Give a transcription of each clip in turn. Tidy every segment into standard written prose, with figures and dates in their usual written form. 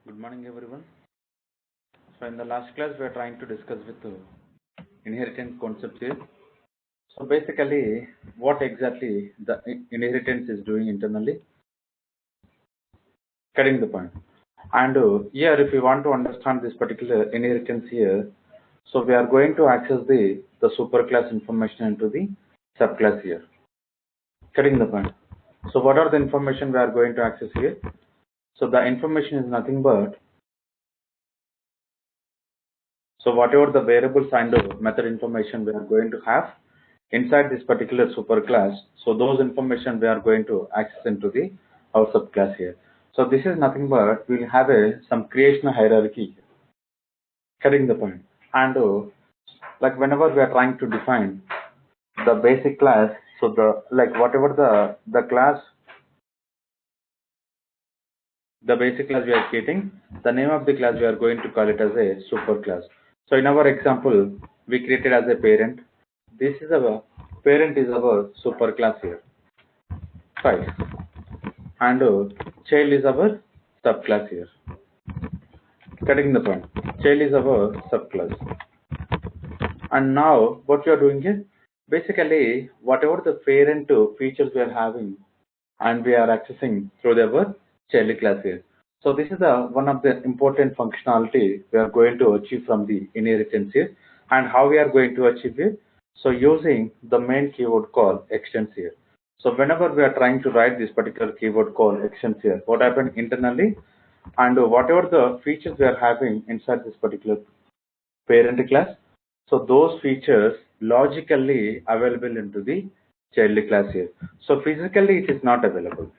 Good morning, everyone. So, in the last class, we are trying to discuss with inheritance concept here. So, basically, what exactly the inheritance is doing internally, getting the point. And here, if you want to understand this particular inheritance here, so we are going to access the superclass information into the subclass here, getting the point. So, what are the information we are going to access here? So, the information is nothing but so whatever the variables and method information we are going to have inside this particular superclass, so those information we are going to access into the our subclass here. So this is nothing but we'll have some creation hierarchy, getting the point. And like whenever we are trying to define the basic class, so the like whatever the basic class we are creating, the name of the class we are going to call it as a superclass. So in our example, we created as a parent. This is our parent is our superclass here, right? And child is our subclass here. Getting the point. Child is our subclass. And now what we are doing is basically whatever the parent features we are having and we are accessing through our child class here. So this is one of the important functionality we are going to achieve from the inheritance here. And how we are going to achieve it? So using the main keyword call extends here. So whenever we are trying to write this particular keyword call extends here, what happened internally and whatever the features we are having inside this particular parent class, so those features logically available into the child class here. So physically it is not available.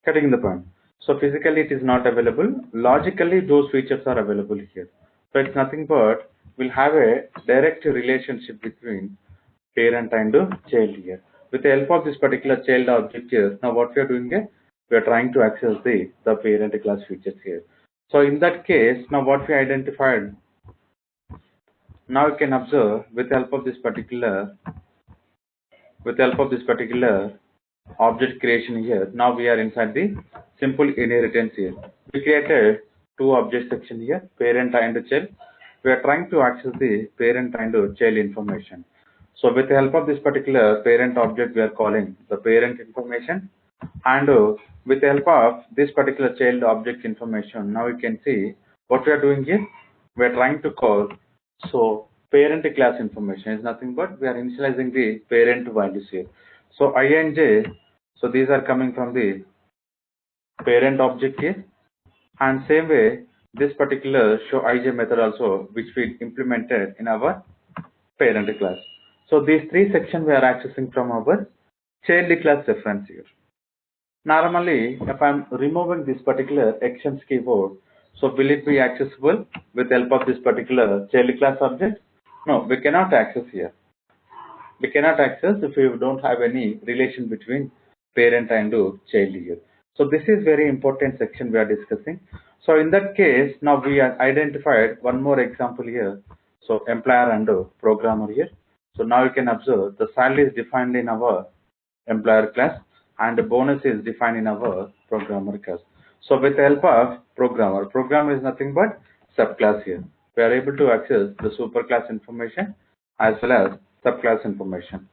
Getting the point. So physically it is not available. Logically those features are available here. So it's nothing but we'll have a direct relationship between parent and child here. With the help of this particular child object here, now what we are doing is we are trying to access the parent class features here. So in that case, now what we identified, now you can observe with the help of this particular object creation here. Now we are inside the simple inheritance here. We created two object section here, parent and child. We are trying to access the parent and child information. So with the help of this particular parent object, we are calling the parent information, and with the help of this particular child object information, now you can see what we are doing here. We are trying to call so parent class information is nothing but we are initializing the parent values here. So I and j, so these are coming from the parent object here, and same way this particular show ij method also which we implemented in our parent class. So these three sections we are accessing from our child class reference here. Normally, if I'm removing this particular actions keyword, so will it be accessible with help of this particular child class object? No, we cannot access here. We cannot access if we don't have any relation between parent and child here. So this is very important section we are discussing. So in that case, now we have identified one more example here. So employer and programmer here. So now you can observe the salary is defined in our employer class and the bonus is defined in our programmer class. So with the help of programmer is nothing but subclass here. We are able to access the superclass information as well as subclass information.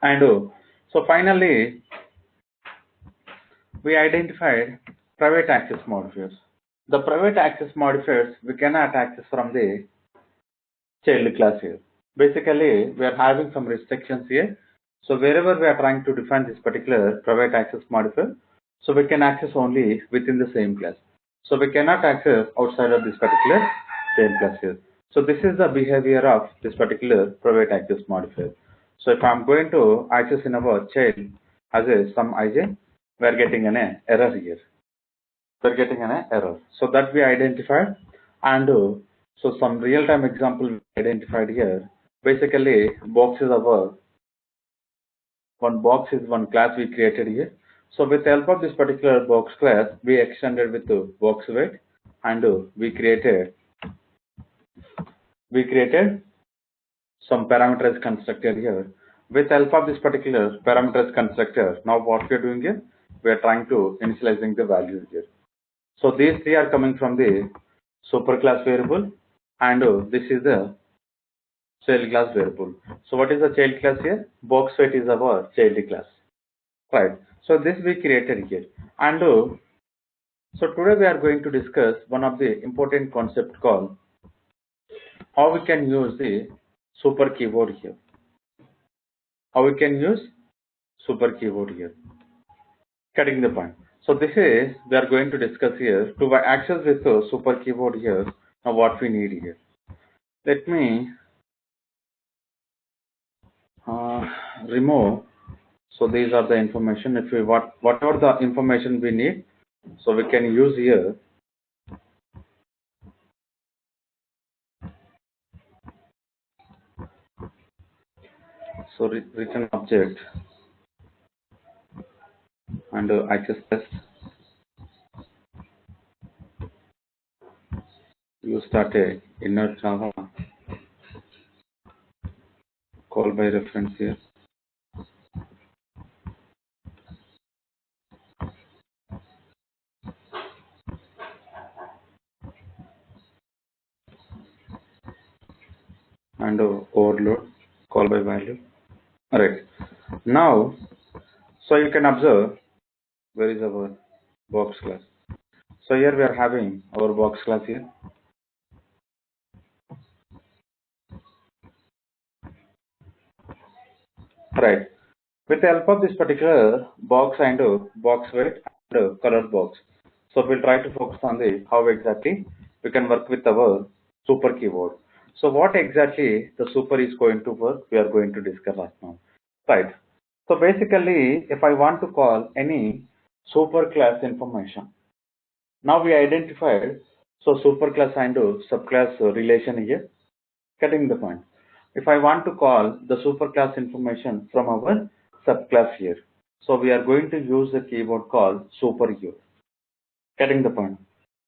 And so finally, we identified private access modifiers. The private access modifiers we cannot access from the child class here. Basically, we are having some restrictions here. So wherever we are trying to define this particular private access modifier, so we can access only within the same class. So we cannot access outside of this particular same class here. So this is the behavior of this particular private access modifier. So if I'm going to access in our child as a some ij, we are getting an error here. We're getting an error. So that we identified, and so some real-time example we identified here. Basically, box is our one class we created here. So with the help of this particular box class, we extended with the box weight, and we created some parameters constructor here. With the help of this particular parameters constructor, now what we are doing here, we are trying to initializing the values here. So these three are coming from the superclass variable, and this is the child class variable. So what is the child class here? Box weight is our child class, right? So this we created here, and so today we are going to discuss one of the important concept called how we can use the super keyboard here. How we can use super keyboard here. Getting the point. So this is we are going to discuss here to access with the super keyboard here. Now what we need here. Let me uh, remove. So these are the information. If we whatever the information we need, so we can use here. So written object and access test. You start a inner Java call by reference here. And overload call by value. Alright. Now, so you can observe where is our box class. So here we are having our box class here. Right. With the help of this particular box and box weight and color box. So we'll try to focus on the how exactly we can work with our super keyboard. So what exactly the super is going to work, we are going to discuss right now. Right. So basically, if I want to call any super class information, now we identified so superclass and subclass relation here. Getting the point. If I want to call the superclass information from our subclass here, so we are going to use the keyword called super here. Getting the point.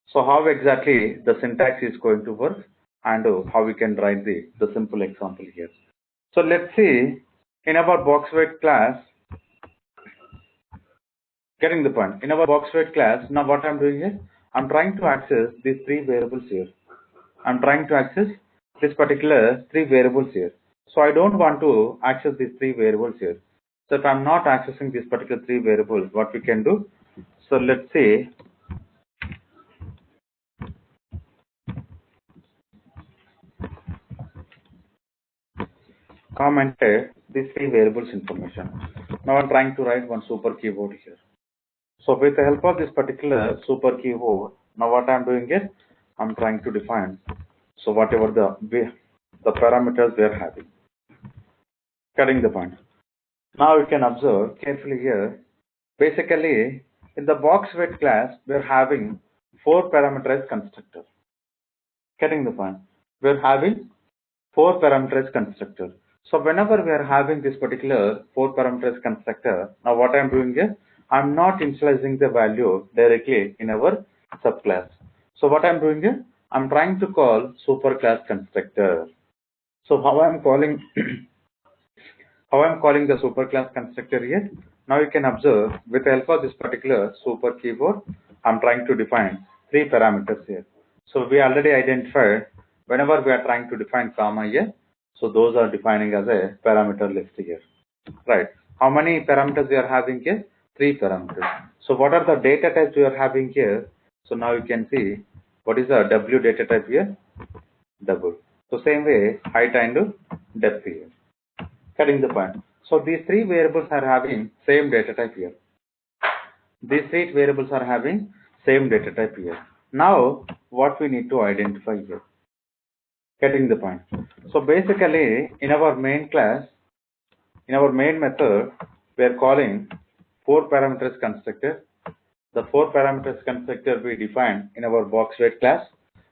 So how exactly the syntax is going to work and how we can write the simple example here. So let's see in our box weight class. Getting the point. In our box weight class, now what I'm doing is I'm trying to access these three variables here. I'm trying to access this particular three variables here. So I don't want to access these three variables here. So if I'm not accessing this particular three variables, what we can do? So let's say commented these three variables information. Now I'm trying to write one super keyboard here. So with the help of this particular super keyboard, now what I'm doing is I'm trying to define so whatever the parameters we are having. Cutting the point. Now you can observe carefully here. Basically, in the box weight class, we're having four parameterized constructor. Getting the point? We're having four parameterized constructor. So whenever we are having this particular four parameterized constructor, now what I'm doing is I'm not initializing the value directly in our subclass. So what I'm doing is I'm trying to call superclass constructor. So how I'm calling how I'm calling the superclass constructor here. Now you can observe with the help of this particular super keyboard, I'm trying to define three parameters here. So we already identified whenever we are trying to define comma here, so those are defining as a parameter list here. Right. How many parameters we are having here? Three parameters. So what are the data types we are having here? So now you can see what is the W data type here? Double. So same way height and depth here. Getting the point. So these three variables are having same data type here. These three variables are having same data type here. Now what we need to identify here. Getting the point. So basically in our main class, in our main method, we are calling four parameters constructor. The four parameters constructor we defined in our box weight class.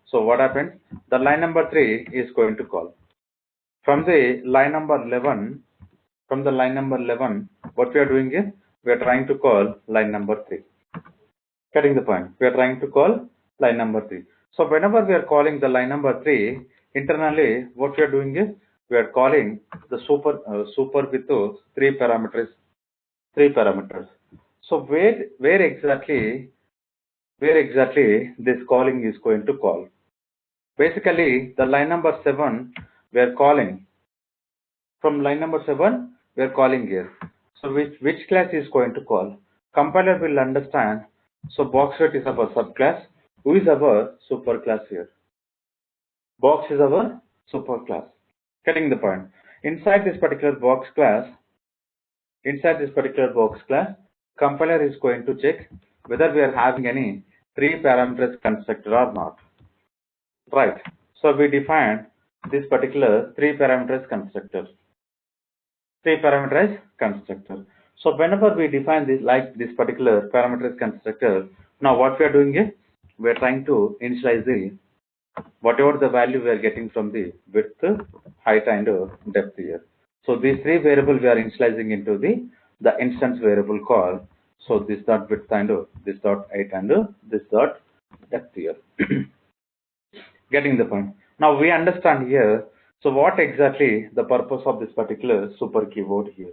So what happens? The line number 3 is going to call. From the line number 11, what we are doing is we are trying to call line number 3. Getting the point. We are trying to call line number 3. So whenever we are calling the line number 3, internally what we are doing is we are calling the super with those three parameters. So where exactly where exactly this calling is going to call. Basically, the line number 7 we are calling. From line number 7 we are calling here. So which class is going to call? Compiler will understand. So box weight is our subclass. Who is our superclass here? Box is our superclass. Getting the point. Inside this particular box class, compiler is going to check whether we are having any 3 parameters constructor or not. Right. So we define this particular 3 parameters constructor. 3 parameterized constructor. So whenever we define this like this particular parameterized constructor, now what we are doing is we are trying to initialize the whatever the value we are getting from the width, height and depth here. So these 3 variables we are initializing into the instance variable call. So this dot width and this dot height and this dot depth here. Getting the point. Now we understand here. So what exactly the purpose of this particular super keyword here?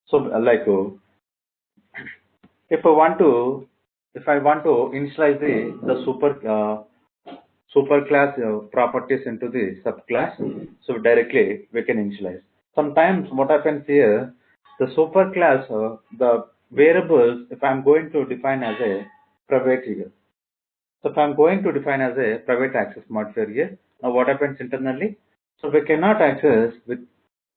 So if I want to initialize the super class properties into the subclass, so directly we can initialize. Sometimes what happens here, the superclass, the variables, if I'm going to define as a private here. So if I'm going to define as a private access modifier here, now what happens internally? So we cannot access the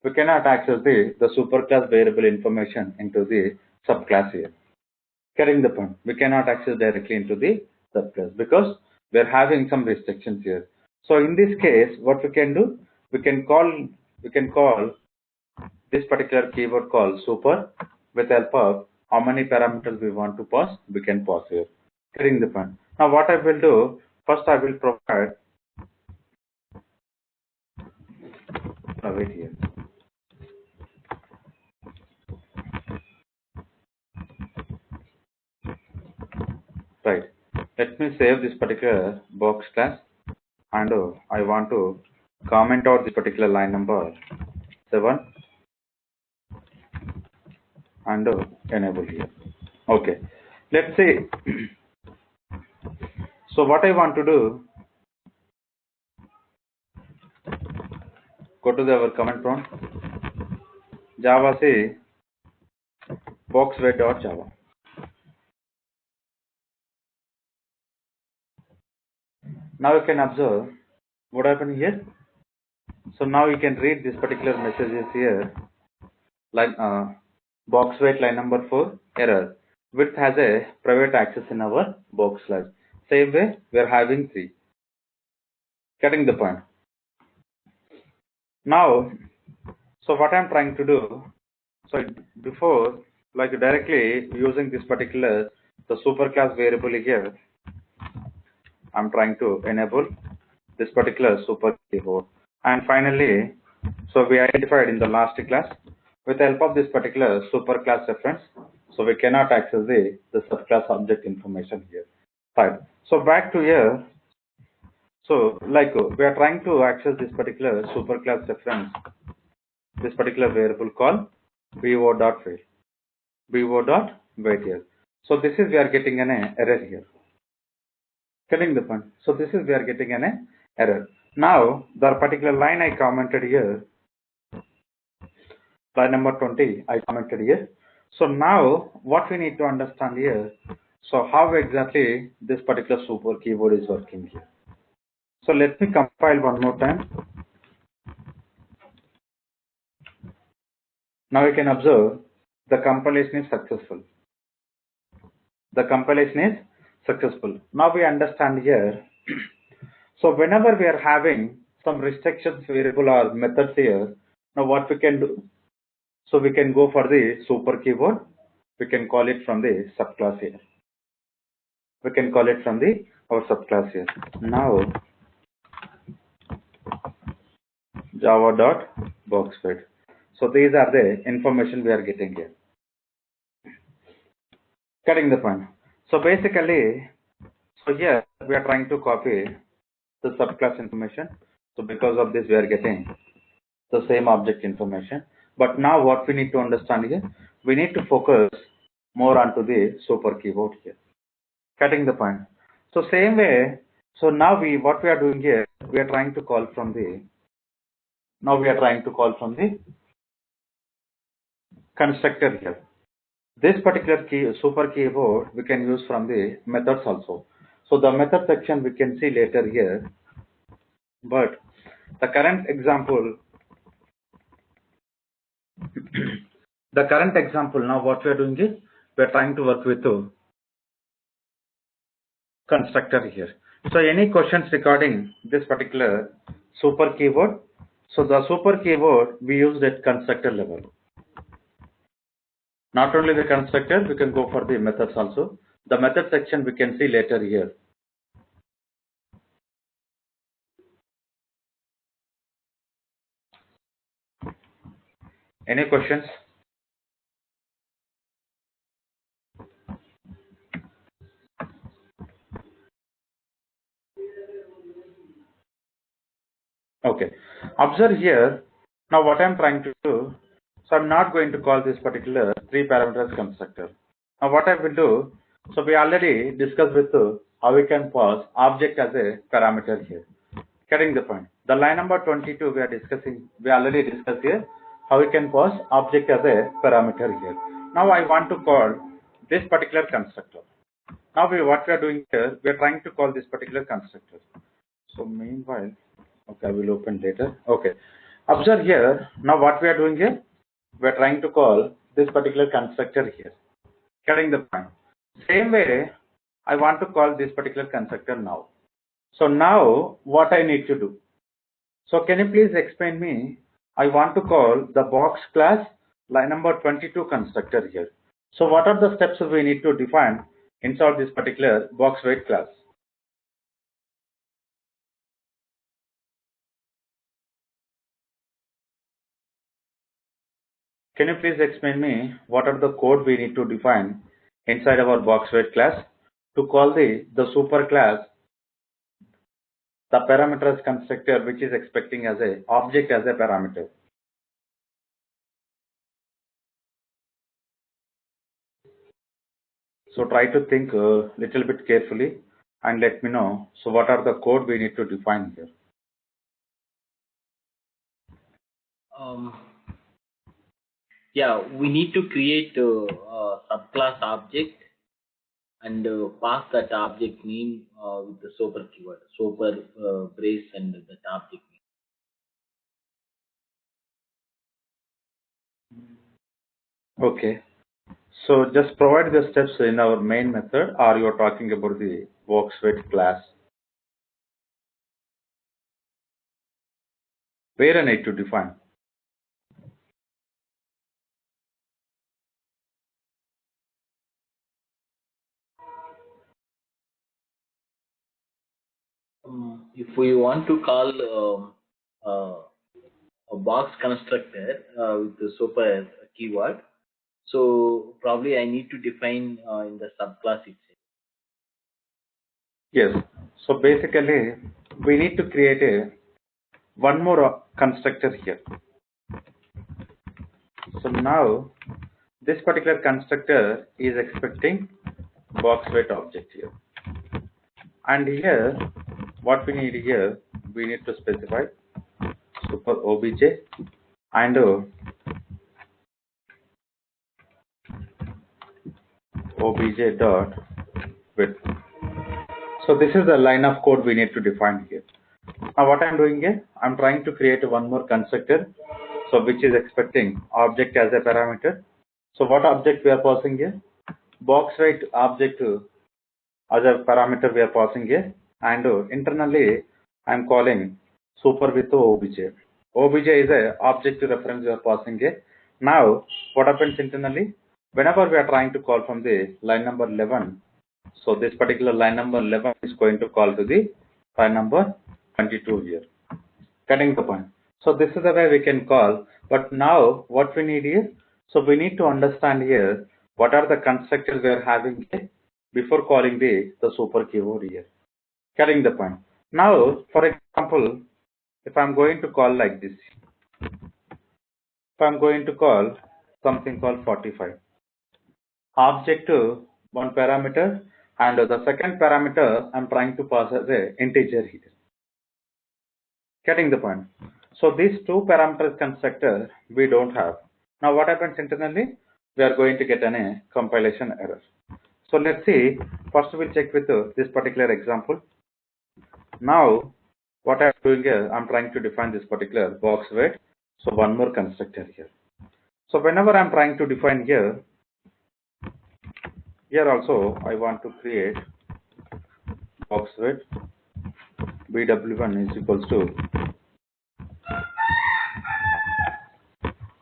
superclass variable information into the subclass here. Getting the point. We cannot access directly into the subclass because we are having some restrictions here. So in this case, what we can do, we can call this particular keyword called super with help of how many parameters we want to pass, we can pass here. Getting the point. Now what I will do, first I will provide private here. Right. Let me save this particular box class and I want to comment out this particular line number 7 and enable here. Okay. Let's see. So what I want to do, go to our command prompt, Java say boxweight.java. Now you can observe what happened here. So now you can read this particular messages here, like box weight line number 4 error. Width has a private access in our box class. Same way we are having 3. Getting the point. Now, so what I'm trying to do, so before like directly using this particular the superclass variable here, I'm trying to enable this particular super keyword. And finally, so we identified in the last class with the help of this particular superclass reference. So we cannot access the subclass object information here. Fine. So back to here. So like we are trying to access this particular superclass reference, this particular variable called bo.weight. bo.weight here. So this is we are getting an error here. Getting the point. So this is we are getting an error. Now the particular line I commented here, line number 20 I commented here. So now what we need to understand here, so how exactly this particular super keyword is working here. So let me compile one more time. Now you can observe the compilation is successful. The compilation is successful. Now we understand here. So whenever we are having some restrictions variable or methods here, now what we can do? So we can go for the super keyword. We can call it from the subclass here. We can call it from the our subclass here. Now java.boxweight. So these are the information we are getting here. Getting the point. So basically, so here we are trying to copy the subclass information. So because of this we are getting the same object information. But now what we need to understand here, we need to focus more onto the super keyword here. Getting the point. So same way, so now what we are doing here, we are trying to call from the, now we are trying to call from the constructor here. This particular key, super keyword, we can use from the methods also. So the method section we can see later here, but the current example, the current example now what we are doing is, we are trying to work with the constructor here. So any questions regarding this particular super keyword? So the super keyword we use at constructor level. Not only the constructor, we can go for the methods also. The method section we can see later here. Any questions? Okay. Observe here. Now what I'm trying to do, so I'm not going to call this particular 3 parameters constructor. Now what I will do, so we already discussed with how we can pass object as a parameter here. Getting the point. The line number 22 we are discussing, we already discussed here how we can pass object as a parameter here. Now I want to call this particular constructor. Now what we are doing here, we are trying to call this particular constructor. So meanwhile, okay, I will open later. Okay. Observe here, now what we are doing here, we are trying to call this particular constructor here. Getting the point. Same way, I want to call this particular constructor now. So now what I need to do? So can you please explain me? I want to call the box class line number 22 constructor here. So what are the steps we need to define inside this particular box weight class? Can you please explain me what are the code we need to define inside our box weight class to call the super class, the parameters constructor which is expecting as a object as a parameter? So try to think a little bit carefully and let me know. So what are the code we need to define here? Um, yeah, we need to create a subclass object and pass that object name with the super keyword, super brace and that object name. Okay. So just provide the steps in our main method, or you are talking about the box weight class? Where I need to define? If we want to call a box constructor with the super keyword, so probably I need to define in the subclass itself. Yes. So basically, we need to create one more constructor here. So now, this particular constructor is expecting box weight object here. And here, what we need here, we need to specify super obj and obj dot width. So this is the line of code we need to define here. Now what I'm doing here, I'm trying to create one more constructor, so which is expecting object as a parameter. So what object we are passing here? Box weight object as a parameter we are passing here, and internally I'm calling super with obj. Obj is a object reference we are passing here. Now what happens internally? Whenever we are trying to call from the line number 11, so this particular line number 11 is going to call to the line number 22 here. Getting the point. So this is the way we can call. But now what we need is, so we need to understand here what are the constructors we are having here before calling the super keyword here. Getting the point. Now, for example, if I'm going to call like this, if I'm going to call something called 45, object to one parameter and the second parameter I'm trying to pass as a integer here. Getting the point? So these two parameters constructor we don't have. Now what happens internally? We are going to get a compilation error. So let's see. First we'll check with this particular example. Now what I'm doing here, I'm trying to define this particular box weight. So one more constructor here. So whenever I'm trying to define here also I want to create box weight bw1 is equals to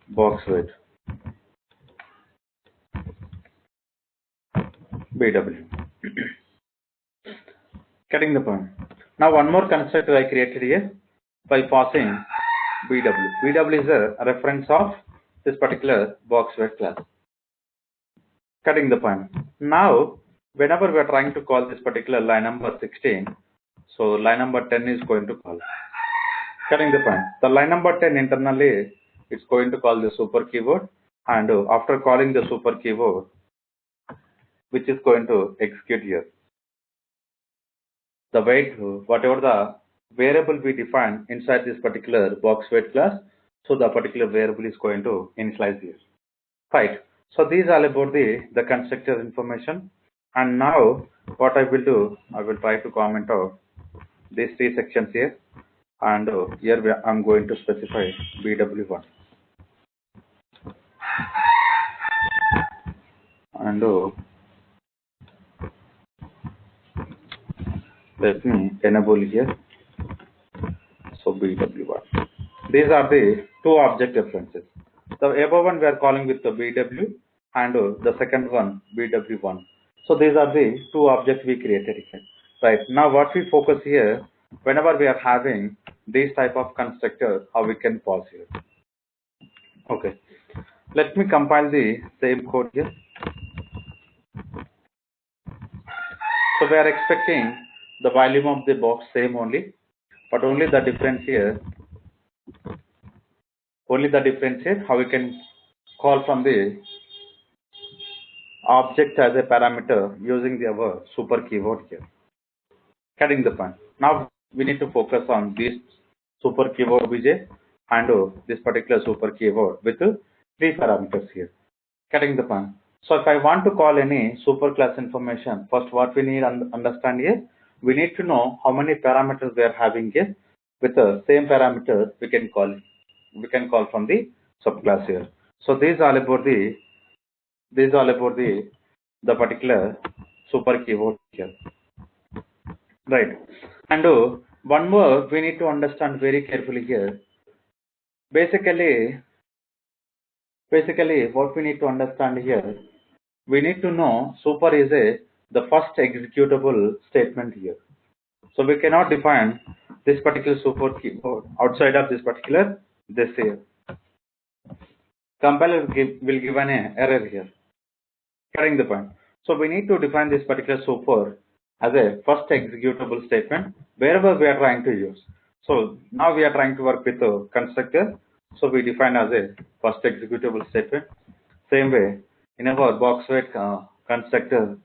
box weight bw. Getting the point? Now one more constructor I created here by passing bw. Bw is a reference of this particular box weight class. Getting the point? Now whenever we are trying to call this particular line number 16, so line number 10 is going to call. Getting the point? The line number 10 internally it's going to call the super keyword, and after calling the super keyword, which is going to execute here. The weight, whatever the variable we define inside this particular box weight class, so the particular variable is going to initialize here. Right. So these are about the constructor information. And now what I will do, I will try to comment out these three sections here. And here I'm going to specify BW1. And let me enable here. So BW1. These are the two object references. The above one we are calling with the BW, and the second one BW1. So these are the two objects we created here. Right. Now what we focus here, whenever we are having these type of constructors, how we can pause here. Okay. Let me compile the same code here. So we are expecting the volume of the box same only, but only the difference here how we can call from the object as a parameter using our super keyword here. Getting the point? Now we need to focus on this super keyword vj and this particular super keyword with three parameters here. Getting the point? So if I want to call any super class information, first what we need to understand here, we need to know how many parameters we are having here. With the same parameters we can call from the subclass here. So these are about the particular super keyword here, right? And one more we need to understand very carefully here. Basically what we need to understand here, we need to know super is the first executable statement here. So we cannot define this particular super keyword outside of this particular this here. Compiler will give an error here. Getting the point? So we need to define this particular super as a first executable statement wherever we are trying to use. So now we are trying to work with a constructor. So we define as a first executable statement. Same way in our box weight constructor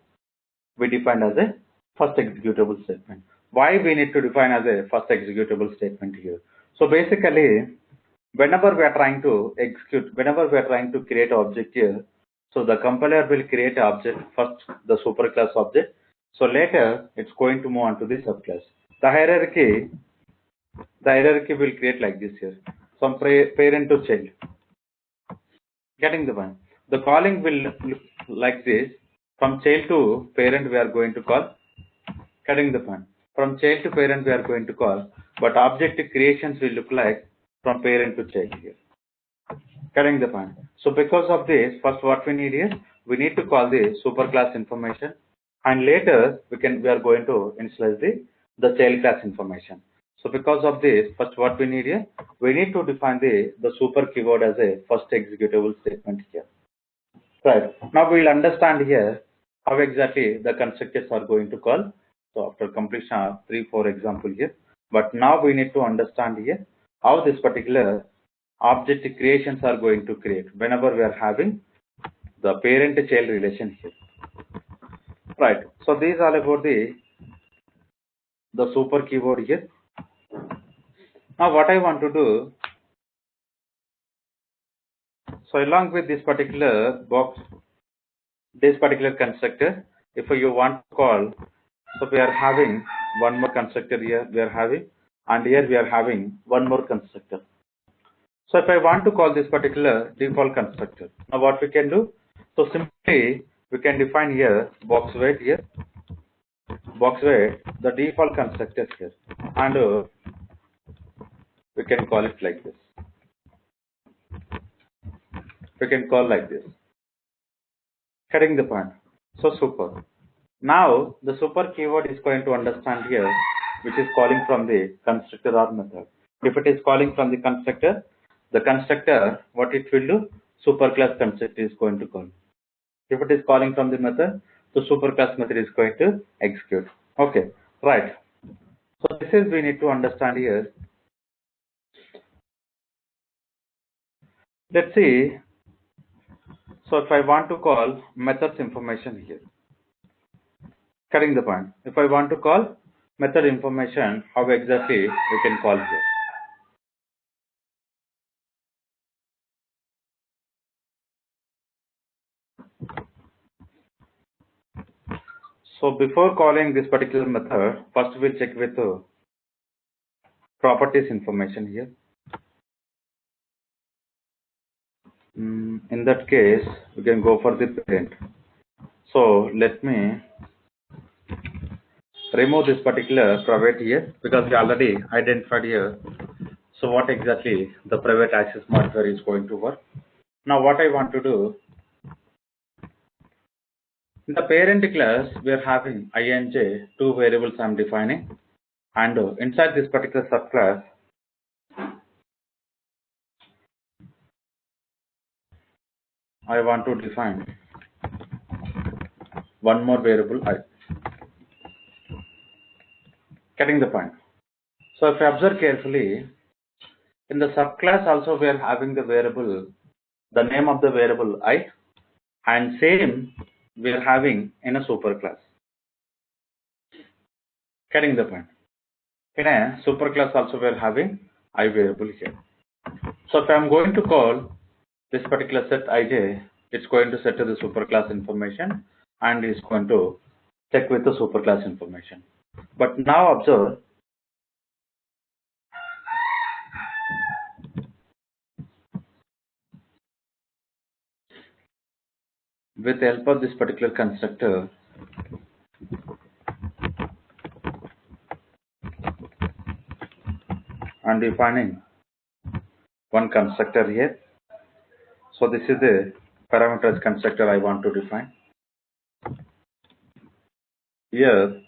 we define as a first executable statement. Why we need to define as a first executable statement here? So basically whenever we are trying to create an object here, so the compiler will create an object first, the superclass object. So later it's going to move on to the subclass. The hierarchy will create like this here, from parent to child. Getting the one. The calling will look like this. From child to parent we are going to call. Getting the point? From child to parent we are going to call, but object creations will look like from parent to child here. Getting the point? So because of this, first what we need is we need to call the superclass information, and later we are going to initialize the child class information. So because of this, first what we need is we need to define the super keyword as a first executable statement here. Right. Now we'll understand here how exactly the constructors are going to call. So after completion of 3-4 example here, but now we need to understand here how this particular object creations are going to create whenever we are having the parent-child relation here. Right. So these are about the super keyword here. Now what I want to do, so along with this particular box, this particular constructor, if you want to call, so we are having one more constructor here, we are having, and here we are having one more constructor. So if I want to call this particular default constructor, now what we can do, so simply we can define here box weight here, box weight, the default constructor here, and we can call it like this. We can call like this. Getting the point. So super. Now the super keyword is going to understand here, which is calling from the constructor or method. If it is calling from the constructor, what it will do, superclass constructor is going to call. If it is calling from the method, the superclass method is going to execute. Okay, right. So this is we need to understand here. Let's see. So if I want to call methods information here, getting the point. If I want to call method information, how exactly we can call here? So before calling this particular method, first we'll check with properties information here. In that case, we can go for the parent. So let me remove this particular private here because we already identified here. So what exactly the private access modifier is going to work. Now what I want to do, in the parent class we are having ij, two variables I am defining, and inside this particular subclass I want to define one more variable I. Getting the point. So if I observe carefully, in the subclass also we are having the variable, the name of the variable I, and same we are having in a superclass. Getting the point. In a superclass also we are having I variable here. So if I am going to call this particular set ij, it's going to set to the superclass information and is going to check with the superclass information. But now observe, with the help of this particular constructor, and defining one constructor here. So this is the parameters constructor I want to define. Here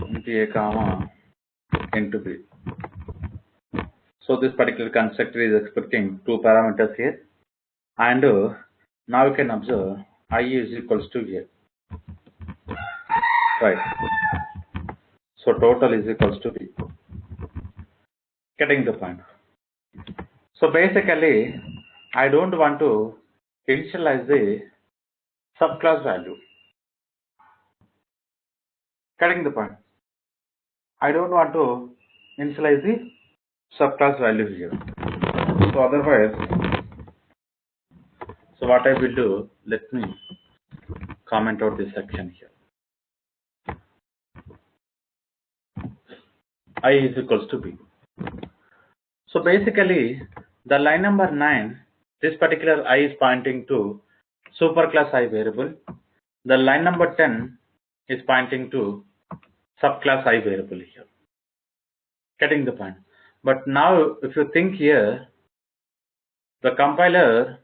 into a comma into b. So this particular constructor is expecting two parameters here, and now you can observe I is equals to here, right? So total is equals to b. Getting the point. So basically, I don't want to initialize the subclass value. Getting the point. I don't want to initialize the subclass value here. So otherwise, so what I will do, let me comment out this section here. I is equals to b. So basically, the line number 9, this particular I is pointing to superclass I variable. The line number 10 is pointing to subclass I variable here. Getting the point. But now if you think here, the compiler,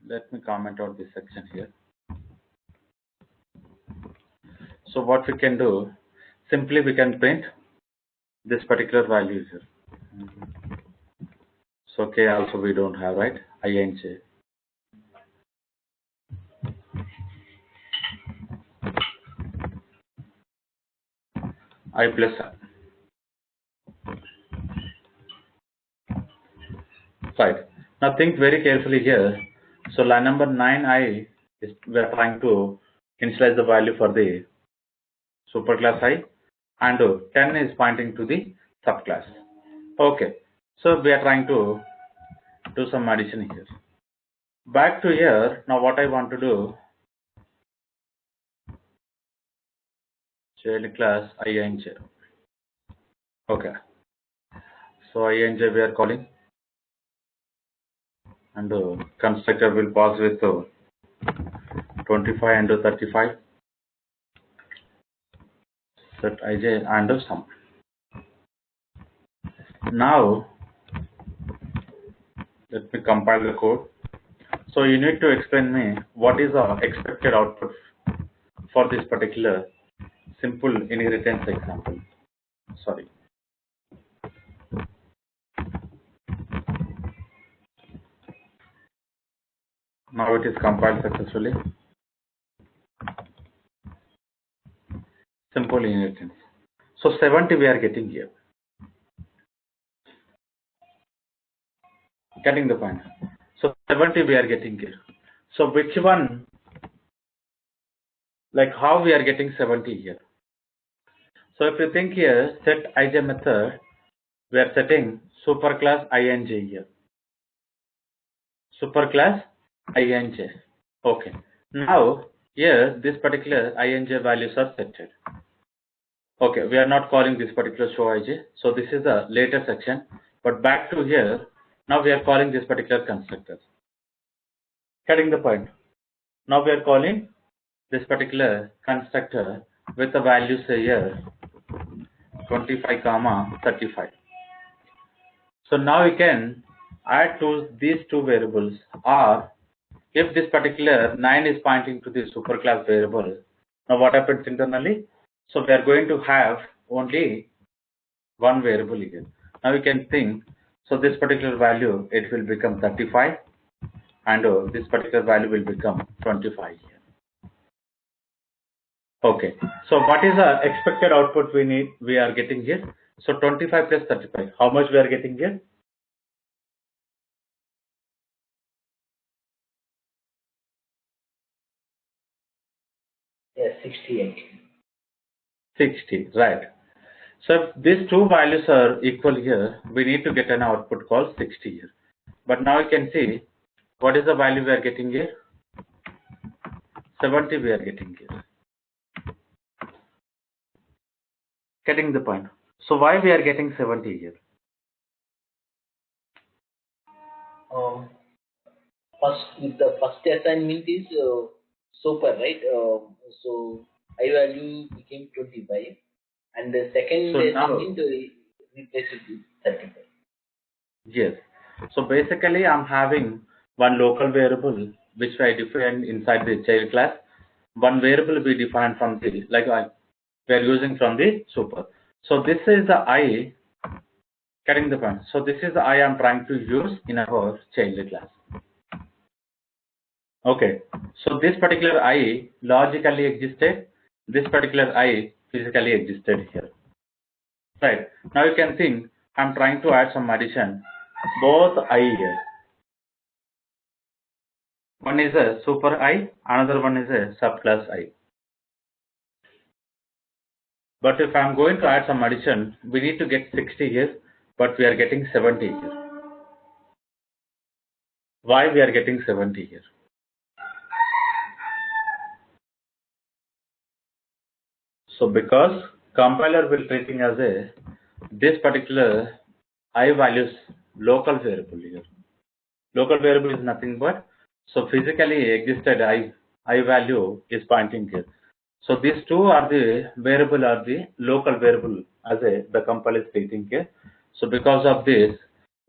let me comment out this section here. So what we can do, simply we can print this particular value here. So okay, also we don't have, right, inj. I plus r. Right. Now think very carefully here. So line number 9i is we are trying to initialize the value for the superclass I, and 10 is pointing to the subclass. Okay, so we are trying to do some addition here. Back to here. Now what I want to do, child class inj. Okay, so inj we are calling, and constructor will pass with 25 and 35, set ij and sum. Now let me compile the code. So you need to explain me what is the expected output for this particular simple inheritance example. Sorry. Now it is compiled successfully. Simple inheritance. So 70 we are getting here. Getting the point. So 70 we are getting here. So which one, like how we are getting 70 here? So if you think here, set ij method, we are setting superclass inj here. Superclass inj. Okay. Now here this particular inj values are set. Okay, we are not calling this particular show ij. So this is the later section. But back to here, now we are calling this particular constructor. Getting the point. Now we are calling this particular constructor with the values here 25 comma 35. So now we can add to these two variables, or if this particular 9 is pointing to the superclass variable, now what happens internally? So we are going to have only one variable here. Now we can think, so this particular value, it will become 35, and this particular value will become 25 here. Okay, so what is the expected output we are getting here? So 25 plus 35, how much we are getting here? Yes, 68. 60, right. So if these two values are equal here, we need to get an output called 60 here. But now you can see, what is the value we are getting here? 70 we are getting here. Getting the point. So why we are getting 70 here? First, with the first assignment is super, right? So I value became 25, and the second So now, assignment replaced it with 35. yes. So basically, I'm having one local variable which I define inside the child class. One variable we define from the, like we are using from the super. So this is the I, getting the point. So this is the I am trying to use in our child class. Okay. So this particular I logically existed. This particular I physically existed here. Right. Now you can think I'm trying to add some addition. Both I here. One is a super I, another one is a subclass I. But if I'm going to add some addition, we need to get 60 here, but we are getting 70 here. Why we are getting 70 here? So because compiler will treating as a this particular I values local variable here. Local variable is nothing but, so physically existed I value is pointing here. So these two are the variable are the local variable as the compiler is treating here. So because of this,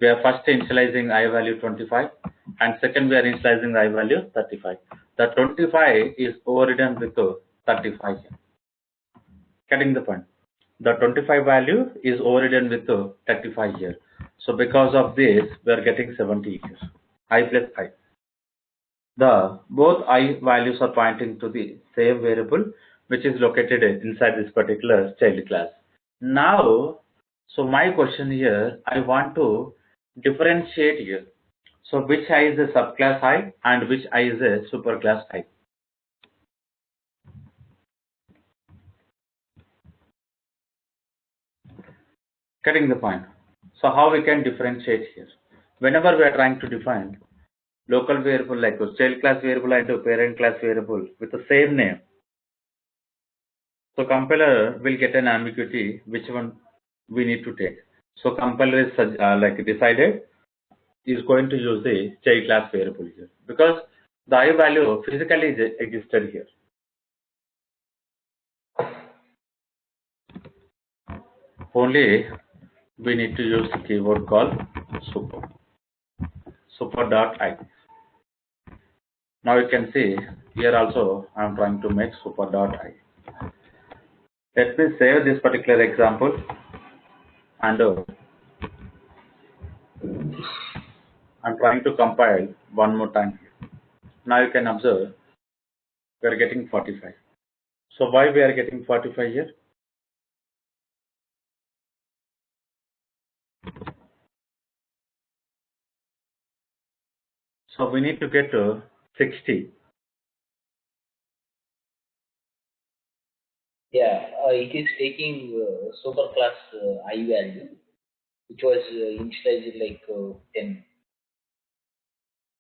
we are first initializing I value 25, and second we are initializing I value 35. The 25 is overridden with 35 here. Getting the point. The 25 value is overridden with 35 here. So because of this, we are getting 70 here. I plus I. The both I values are pointing to the same variable which is located inside this particular child class. Now, so my question here, I want to differentiate here. So which I is a subclass I and which I is a superclass I. Getting the point. So how we can differentiate here? Whenever we are trying to define local variable like a child class variable and a parent class variable with the same name, so compiler will get an ambiguity which one we need to take. So compiler is like decided is going to use the child class variable here because the I value physically existed here. Only we need to use the keyword called super dot I. Now you can see here also I am trying to make super dot I. Let me save this particular example and I'm trying to compile one more time. Now you can observe we are getting 45. So why we are getting 45 here? So we need to get 60. Yeah, it is taking superclass I value, which was initialized like 10.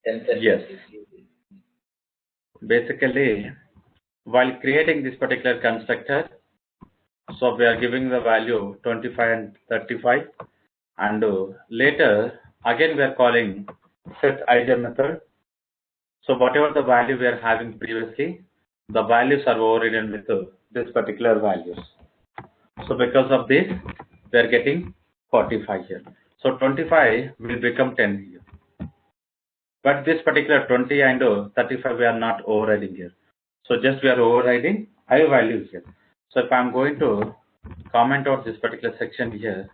10 Yes. Basically, while creating this particular constructor, so we are giving the value 25 and 35, and later again we are calling set ij method. So whatever the value we are having previously, the values are overridden with this particular values. So because of this, we are getting 45 here. So 25 will become 10 here. But this particular 20 and 35 we are not overriding here. So just we are overriding I values here. So if I am going to comment out this particular section here,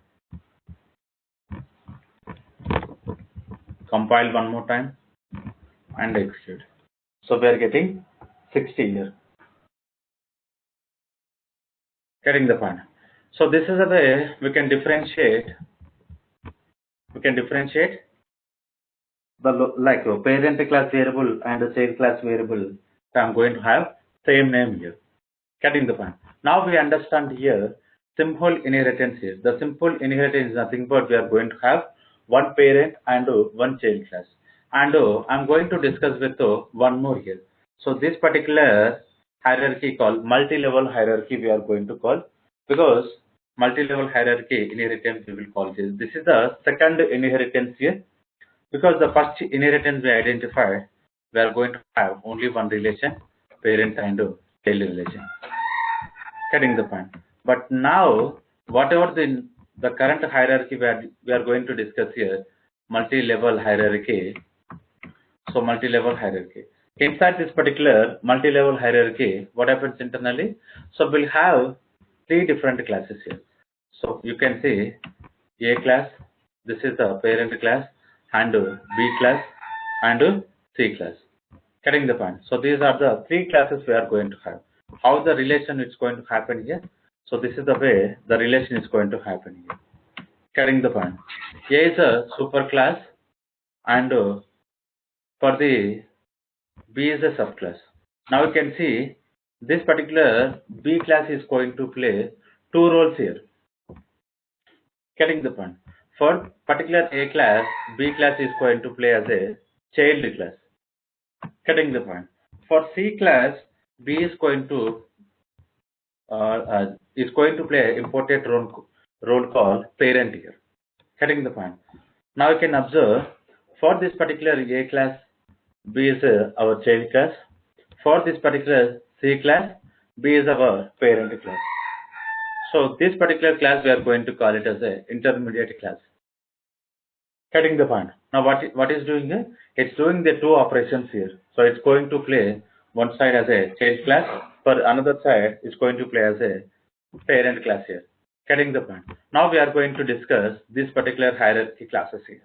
compile one more time and execute. So we are getting 60 here. Getting the point. So this is a way we can differentiate. We can differentiate the like parent class variable and the child class variable. So I'm going to have same name here. Getting the point. Now we understand here simple inheritance here. The simple inheritance is nothing but we are going to have one parent and one child class. And I'm going to discuss with one more here. So this particular hierarchy called multi-level hierarchy we are going to call because multi-level hierarchy inheritance we will call this. This is the second inheritance here because the first inheritance we identified we are going to have only one relation parent and child relation. Getting the point. But now, whatever the current hierarchy we are going to discuss here, multi-level hierarchy. So multi-level hierarchy. Inside this particular multi-level hierarchy, what happens internally? So we'll have three different classes here. So you can see A class, this is the parent class, and B class, and C class. Getting the point. So these are the three classes we are going to have. How the relation is going to happen here? So this is the way the relation is going to happen here. Getting the point. A is a super class and for the B is a subclass. Now you can see this particular B class is going to play two roles here. Getting the point. For particular A class, B class is going to play as a child class. Getting the point. For C class, B is going to play important role called parent here. Getting the point. Now you can observe for this particular A class, B is our child class. For this particular C class, B is our parent class. So this particular class we are going to call it as a intermediate class. Getting the point. Now what is doing here? It's doing the two operations here. So it's going to play one side as a child class, for another side it's going to play as a parent class here. Getting the point. Now we are going to discuss this particular hierarchy classes here.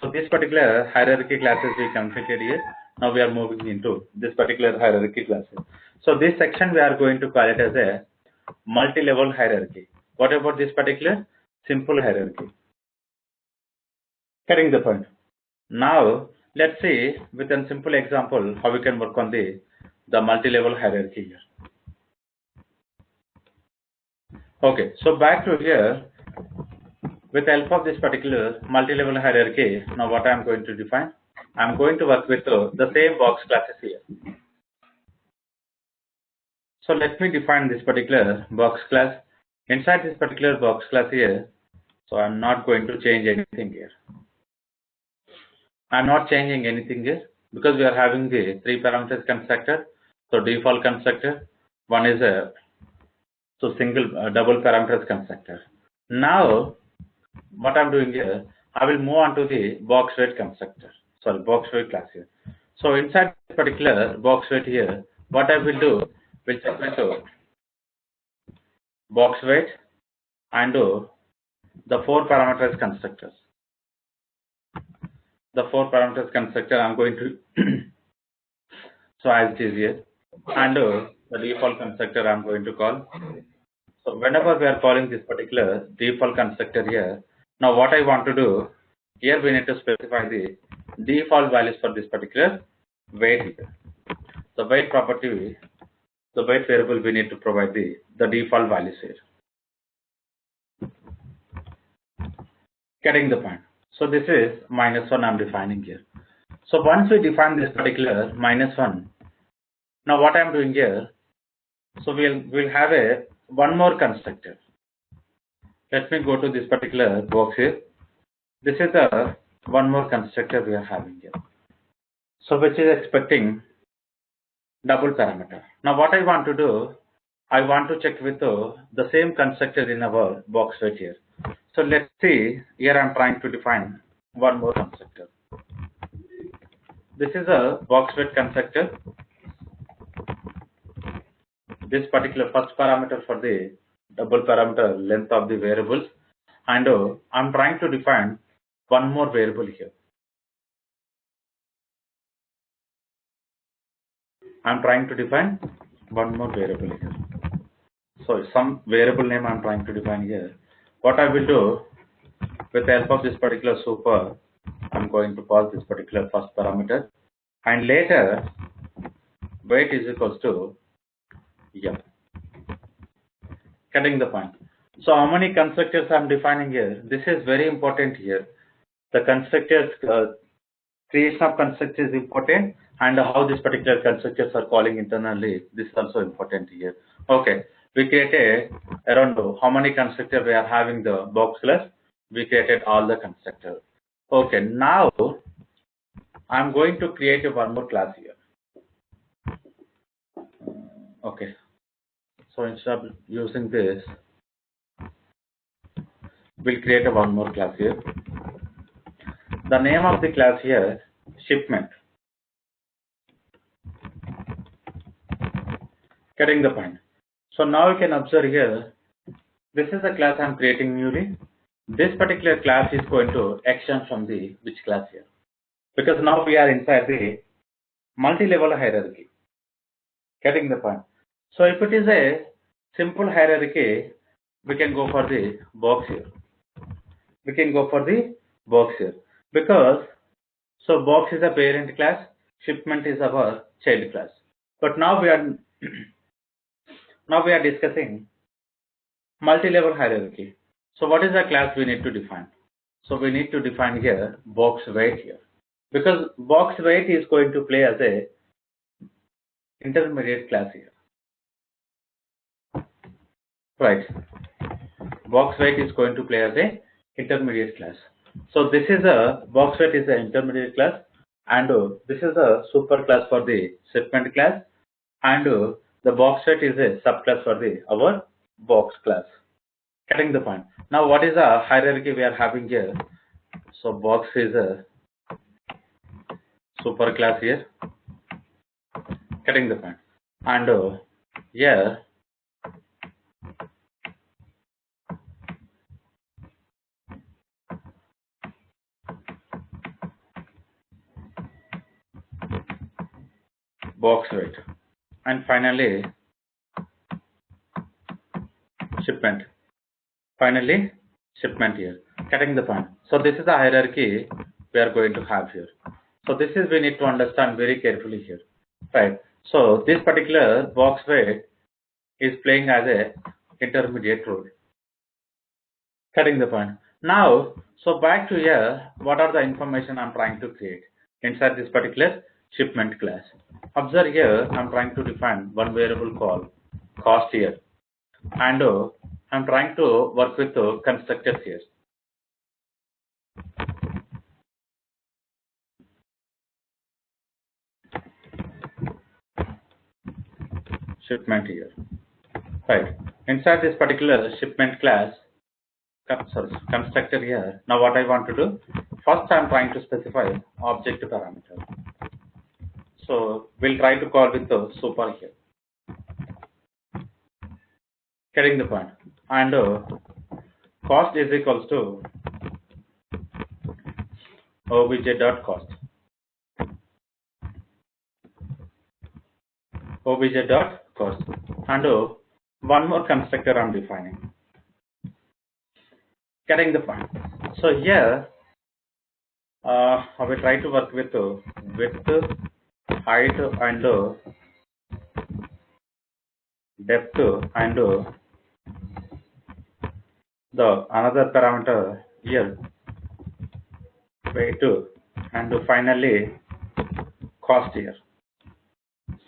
So this particular hierarchy classes we completed here. Now we are moving into this particular hierarchy classes. So this section we are going to call it as a multi-level hierarchy. What about this particular simple hierarchy? Getting the point. Now let's see with a simple example how we can work on the multi-level hierarchy here. Okay, so back to here, with the help of this particular multi-level hierarchy, now what I am going to define, I am going to work with the same box classes here. So let me define this particular box class. Inside this particular box class here, so I'm not going to change anything here. I'm not changing anything here because we are having the 3 parameters constructor. So default constructor, one is a single double parameters constructor. Now what I'm doing here, I will move on to the box weight constructor. Sorry, box weight class here. So inside this particular box weight here, what I will do, will check into box weight and do the 4 parameters constructors. The 4 parameters constructor I'm going to so as it is here, and the default constructor I'm going to call. So whenever we are calling this particular default constructor here, now what I want to do, here we need to specify the default values for this particular weight here. The weight property, the weight variable, we need to provide the default values here. Getting the point. So this is -1 I'm defining here. So once we define this particular -1, now what I'm doing here, so we'll have one more constructor. Let me go to this particular box here. This is the one more constructor we are having here. So which is expecting double parameter. Now what I want to do, I want to check with the same constructor in our box right here. So let's see, here I'm trying to define one more constructor. This is a box weight constructor. This particular first parameter for the double parameter length of the variables, and I'm trying to define one more variable here. I'm trying to define one more variable here. So some variable name I'm trying to define here. What I will do, with the help of this particular super, I'm going to pass this particular first parameter, and later weight is equals to m. Getting the point. So how many constructors I'm defining here? This is very important here. The constructors, creation of constructors is important, and how these particular constructors are calling internally, this is also important here. Okay, we created around how many constructors we are having the box class. We created all the constructors. Okay, now I'm going to create one more class here. Okay, so instead of using this, we'll create one more class here. The name of the class here, shipment. Getting the point. So now you can observe here, this is the class I'm creating newly. This particular class is going to extend from the which class here, because now we are inside the multi-level hierarchy. Getting the point. So if it is a simple hierarchy, we can go for the box here. We can go for the box here, because so box is a parent class, shipment is our child class. But now we are now we are discussing multi-level hierarchy. So what is the class we need to define? So we need to define here box weight here, because box weight is going to play as a intermediate class here. Right. Box weight is going to play as a intermediate class. So this is a box weight is an intermediate class, and this is a super class for the shipment class, and the box weight is a subclass for the our box class. Getting the point. Now what is the hierarchy we are having here? So box is a super class here. Getting the point. And here box weight, and finally shipment. Finally shipment here. Getting the point. So this is the hierarchy we are going to have here. So this is we need to understand very carefully here, right? So this particular box weight is playing as a intermediate role. Getting the point. Now, so back to here, what are the information I'm trying to create inside this particular shipment class? Observe here, I'm trying to define one variable called cost here, and I'm trying to work with the constructors here. Shipment here, right? Inside this particular shipment class, constructor here. Now what I want to do, first I'm trying to specify object parameter. So we'll try to call with the super here. Getting the point. And cost is equals to obj.cost. Obj.cost. And one more constructor I'm defining. Getting the point. So here I will try to work with width, height, and depth, and the another parameter here, weight, and finally cost here,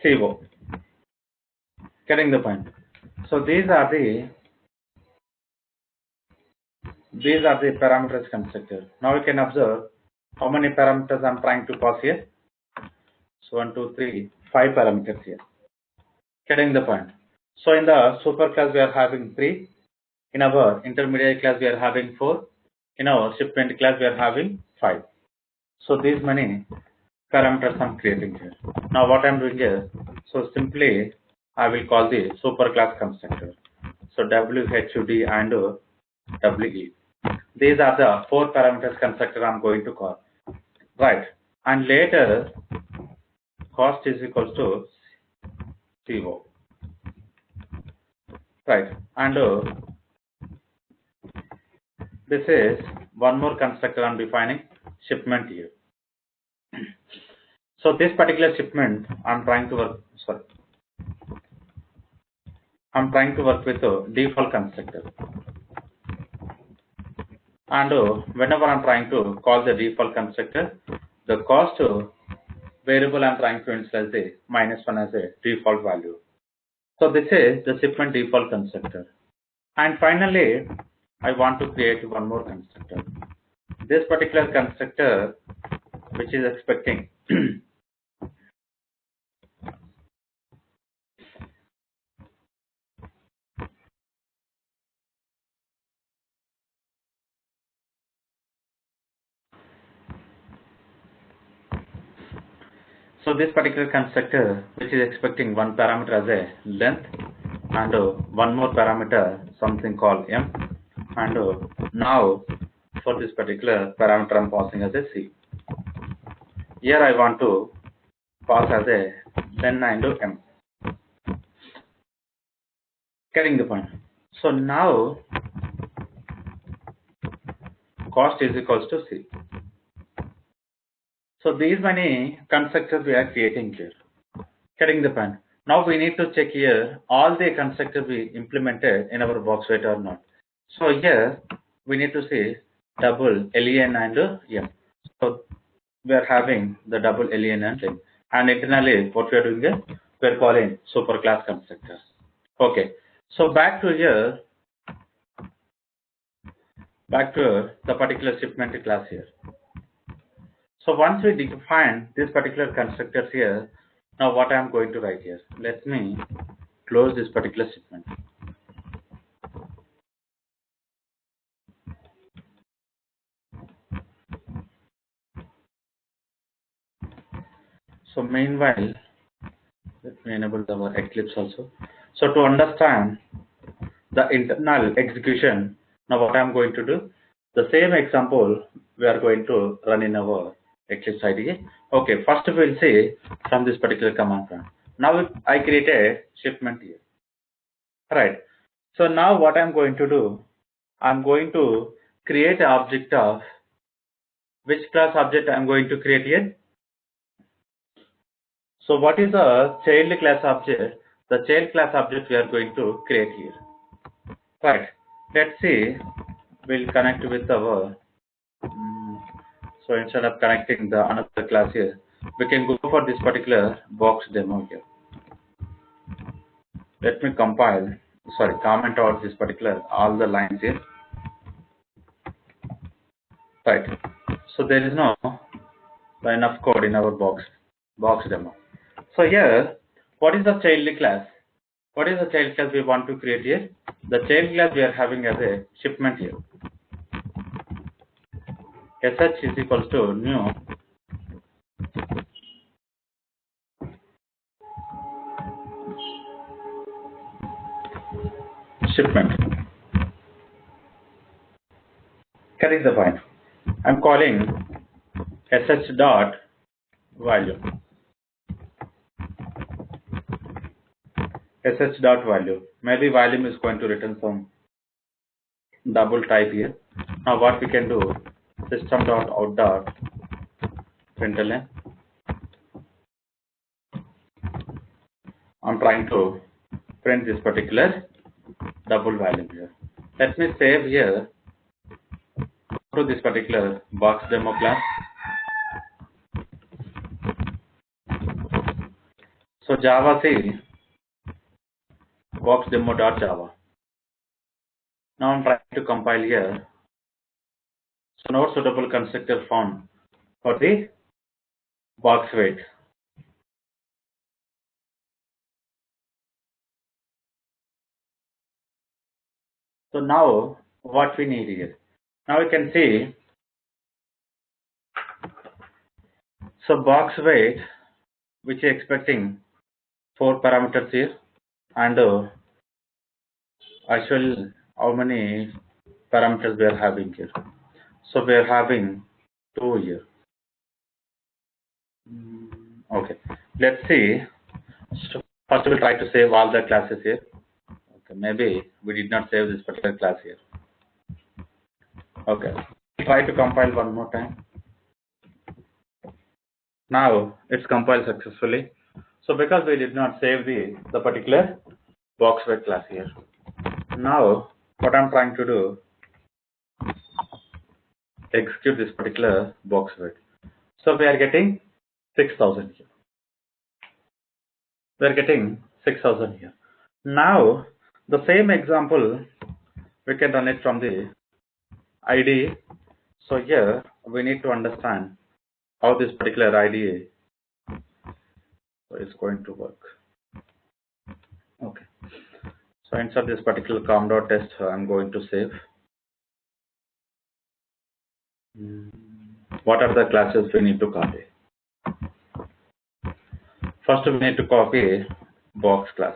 CO. Getting the point. So these are the parameters constructor. Now you can observe how many parameters I'm trying to pass here. So 1, 2, 3, 5 parameters here. Getting the point. So in the super class we are having 3. In our intermediate class we are having 4. In our shipment class we are having 5. So these many parameters I'm creating here. Now what I'm doing here, so simply I will call the super class constructor. So WHUD and WE. These are the 4 parameters constructor I'm going to call. Right. And later cost is equals to CO. Right. And this is one more constructor I'm defining, shipment here. So this particular shipment I'm trying to work with a default constructor. And whenever I'm trying to call the default constructor, the cost variable I'm trying to initialize the -1 as a default value. So this is the shipment default constructor. And finally, I want to create one more constructor. This particular constructor, which is expecting so this particular constructor, which is expecting one parameter as a length, and one more parameter, something called m, and now for this particular parameter I'm passing as a c. Here I want to pass as a len and m. Getting the point. So now cost is equals to c. So these many constructors we are creating here. Getting the point. Now we need to check here all the constructors we implemented in our box weight or not. So here we need to say double len and m. So we are having the double len and m. And internally what we are doing is we are calling super class constructor. Okay. So back to here, back to the particular shipment class here. So once we define this particular constructors here, now what I am going to write here, let me close this particular shipment. So meanwhile, let me enable our Eclipse also. So to understand the internal execution, now what I am going to do, the same example we are going to run in our Eclipse IDE. Okay, first we'll see from this particular command prompt. Now I created shipment here. Right. So now what I'm going to do, I'm going to create an object of which class object I am going to create here? So what is the child class object? The child class object we are going to create here. Right. Let's see. We'll connect with our. So instead of connecting the another class here, we can go for this particular box demo here. Let me comment out this particular all the lines here. Right. So there is no line of code in our box demo. So here, what is the child class? What is the child class we want to create here? The child class we are having as a shipment here. sh is equals to new shipment. Carry the point. I'm calling sh dot value. sh dot value. Maybe volume is going to return some double type here. Now what we can do, system dot out dot println. I'm trying to print this particular double value here. Let me save here to this particular box demo class. So Java C box demo dot Java. Now I'm trying to compile here. So no suitable constructor found for the box weight. So now what we need here. Now we can see, so box weight, which is expecting 4 parameters here, and actually how many parameters we are having here. So we are having 2 here. Okay, let's see. So first we'll try to save all the classes here. Okay, maybe we did not save this particular class here. Okay, try to compile one more time. Now it's compiled successfully. So because we did not save the particular box weight class here. Now what I'm trying to do, execute this particular box weight. So we are getting 6,000 here. We are getting 6,000 here. Now the same example we can run it from the IDE. So here we need to understand how this particular IDE is going to work. Okay. So inside this particular com.test, I'm going to save. What are the classes we need to copy? First, we need to copy box class.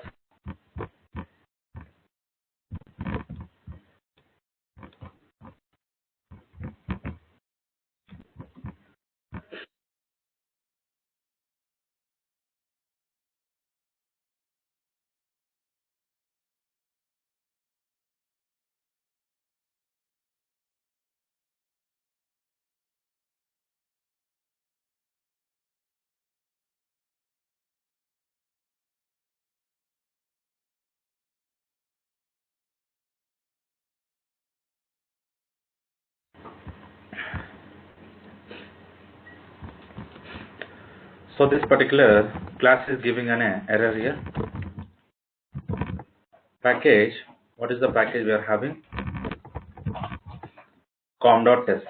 So this particular class is giving an error here. Package. What is the package we are having? Com.test.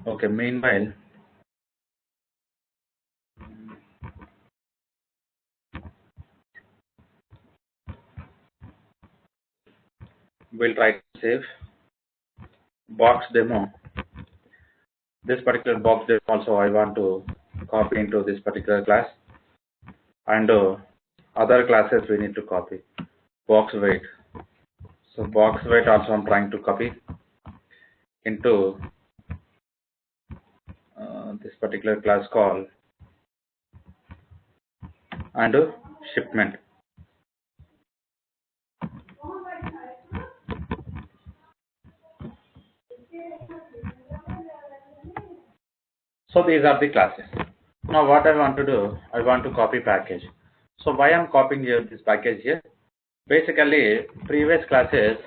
Okay. Meanwhile, we'll try to save box demo. This particular box demo also I want to copy into this particular class, and other classes we need to copy. Box weight. So box weight also I'm trying to copy into this particular class called and shipment. So these are the classes. Now what I want to do, I want to copy package. So why I'm copying here this package here? Basically, previous classes,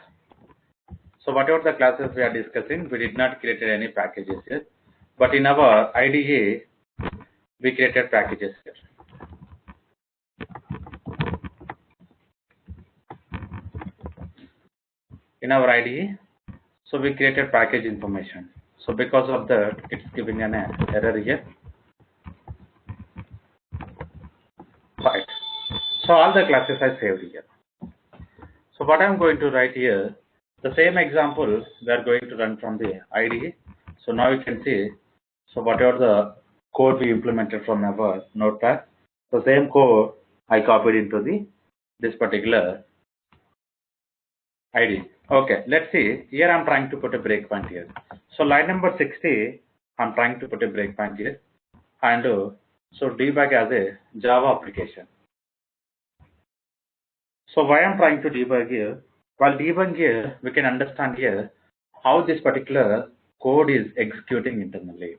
so whatever the classes we are discussing, we did not create any packages here. But in our IDE, we created packages here. In our IDE, so we created package information. So because of that, it's giving an error here. Right. So all the classes I saved here. So what I'm going to write here, the same example we are going to run from the IDE. So now you can see, so whatever the code we implemented from our notepad, the same code I copied into this particular IDE. Okay, let's see. Here I'm trying to put a breakpoint here. So line number 60, I'm trying to put a breakpoint here. And so debug as a Java application. So why I'm trying to debug here? While debugging here, we can understand here how this particular code is executing internally.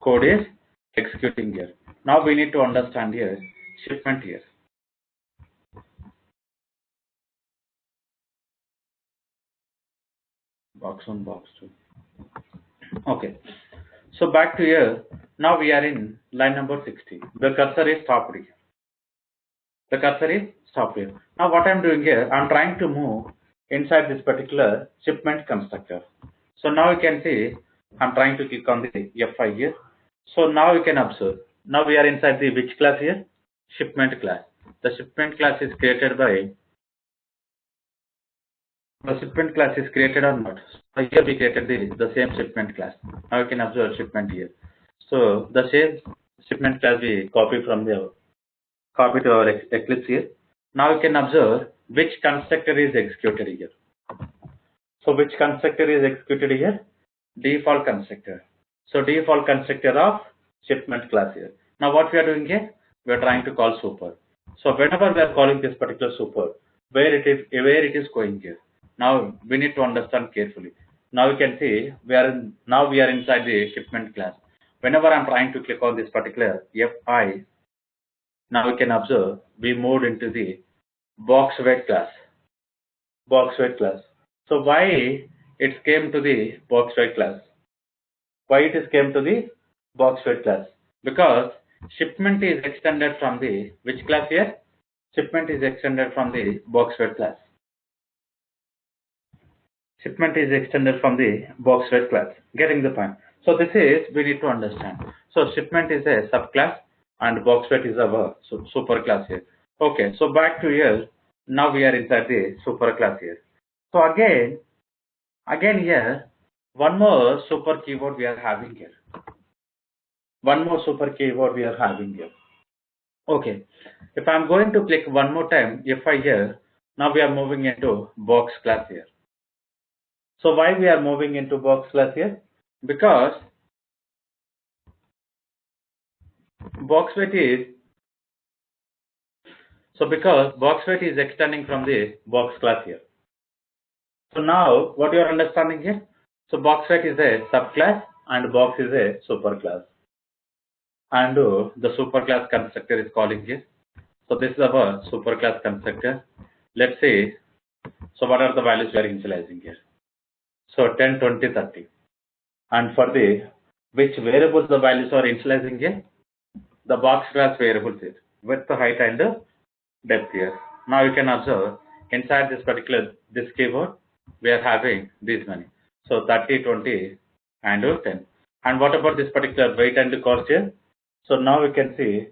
Code is executing here. Now we need to understand here shipment here. Box 1, box 2. Okay. So back to here. Now we are in line number 60. The cursor is stopped here. The cursor is stopped here. Now what I'm doing here, I'm trying to move inside this particular shipment constructor. So now you can see I'm trying to click on the F5 here. So now you can observe. Now we are inside the which class here? Shipment class. The shipment class is created by the shipment class is created or not. So here we created the same shipment class. Now you can observe shipment here. So the same shipment class we copy from the copy to our Eclipse here. Now you can observe which constructor is executed here. So which constructor is executed here? Default constructor. So default constructor of shipment class here. Now what we are doing here? We are trying to call super. So whenever we are calling this particular super, where it is going here. Now we need to understand carefully. Now you can see we are inside the shipment class. Whenever I'm trying to click on this particular Fi, now you can observe we moved into the box weight class. Box weight class. So why it came to the box weight class? Why it is came to the box weight class? Because shipment is extended from the which class here? Shipment is extended from the box weight class. Shipment is extended from the box weight class. Getting the point. So this is we need to understand. So shipment is a subclass and box weight is our super class here. Okay, so back to here. Now we are inside the super class here. So again here, one more super keyword we are having here. One more super keyword we are having here. Okay, if I'm going to click one more time, Fi here, now we are moving into box class here. So why we are moving into box class here? Because box weight is extending from the box class here. So now what you are understanding here? So box weight is a subclass and box is a superclass. And the superclass constructor is calling here. So this is our superclass constructor. Let's see. So what are the values we are initializing here? So 10, 20, 30. And for the which variables the values are initializing here? The box class variables here. Width, height, and depth here. Now you can observe inside this keyword we are having these many. So 30, 20, and 10. And what about this particular weight and cost here? So now you can see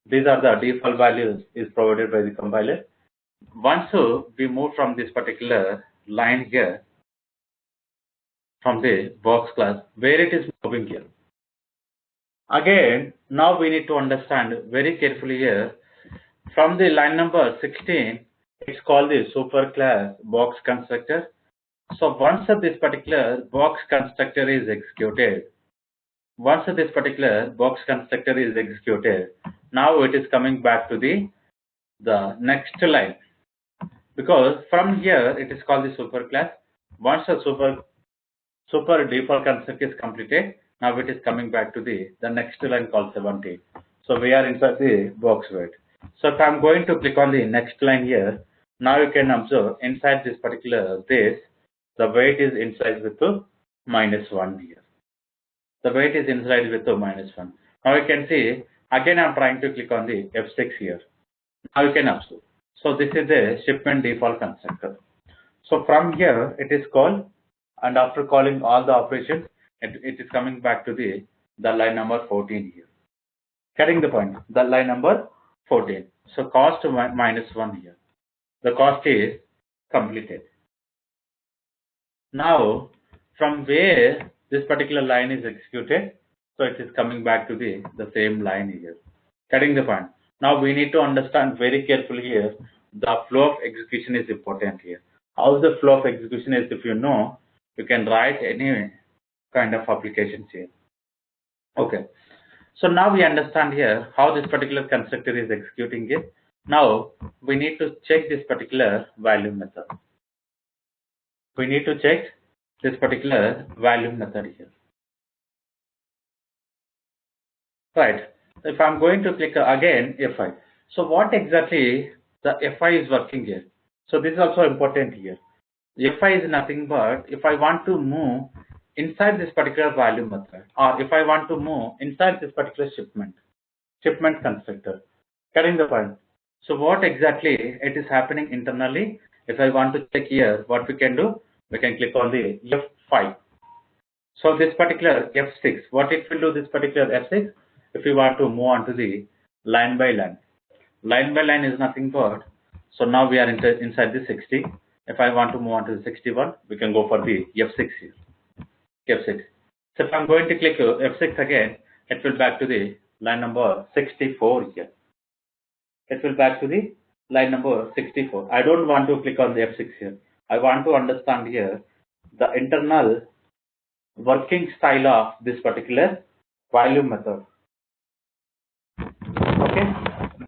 these are the default values is provided by the compiler. Once we move from this particular line here from the box class where it is moving here. Again, now we need to understand very carefully here. From the line number 16, it's called the superclass box constructor. So once this particular box constructor is executed, now it is coming back to the next line. Because from here it is called the superclass. Once the super default constructor is completed, Now it is coming back to the next line called 17. So we are inside the box weight. So if I'm going to click on the next line here, now you can observe inside this particular this, the weight is inside with the -1 here. The weight is inside with the -1. Now you can see, again I'm trying to click on the F6 here. Now you can observe. So this is the shipment default constructor. So from here it is called, and after calling all the operations, it is coming back to the line number 14 here. Getting the point? The line number 14. So cost -1 here. The cost is completed. Now from where this particular line is executed, so it is coming back to the same line here. Getting the point? Now we need to understand very carefully here, the flow of execution is important here. How the flow of execution is, if you know, you can write any kind of applications here. Okay. So now we understand here how this particular constructor is executing it. Now we need to check this particular value method. We need to check this particular value method here. Right. If I'm going to click again FI. So what exactly the FI is working here? So this is also important here. FI is nothing but if I want to move inside this particular value method, or if I want to move inside this particular shipment constructor. Getting the point? So what exactly it is happening internally? If I want to check here, what we can do? We can click on the F5. So this particular F6, what it will do this particular F6? If you want to move on to the line by line. Line by line is nothing but, so now we are inside the 60. If I want to move on to the 61, we can go for the F6 here. F6. So if I'm going to click F6 again, it will back to the line number 64 here. It will back to the line number 64. I don't want to click on the F6 here. I want to understand here the internal working style of this particular value method. Okay,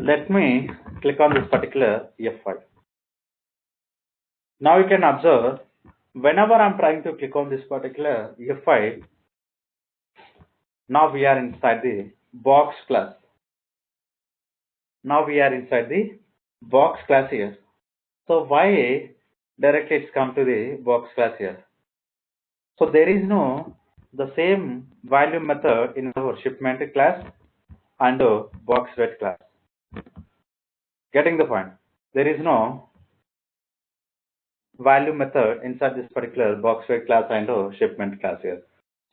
let me click on this particular F5. Now you can observe whenever I'm trying to click on this particular F5, now we are inside the box class. Now we are inside the box class here. So why directly it's come to the box class here? So there is no the same value method in our shipment class and box weight class. Getting the point? There is no value method inside this particular box weight class and shipment class here.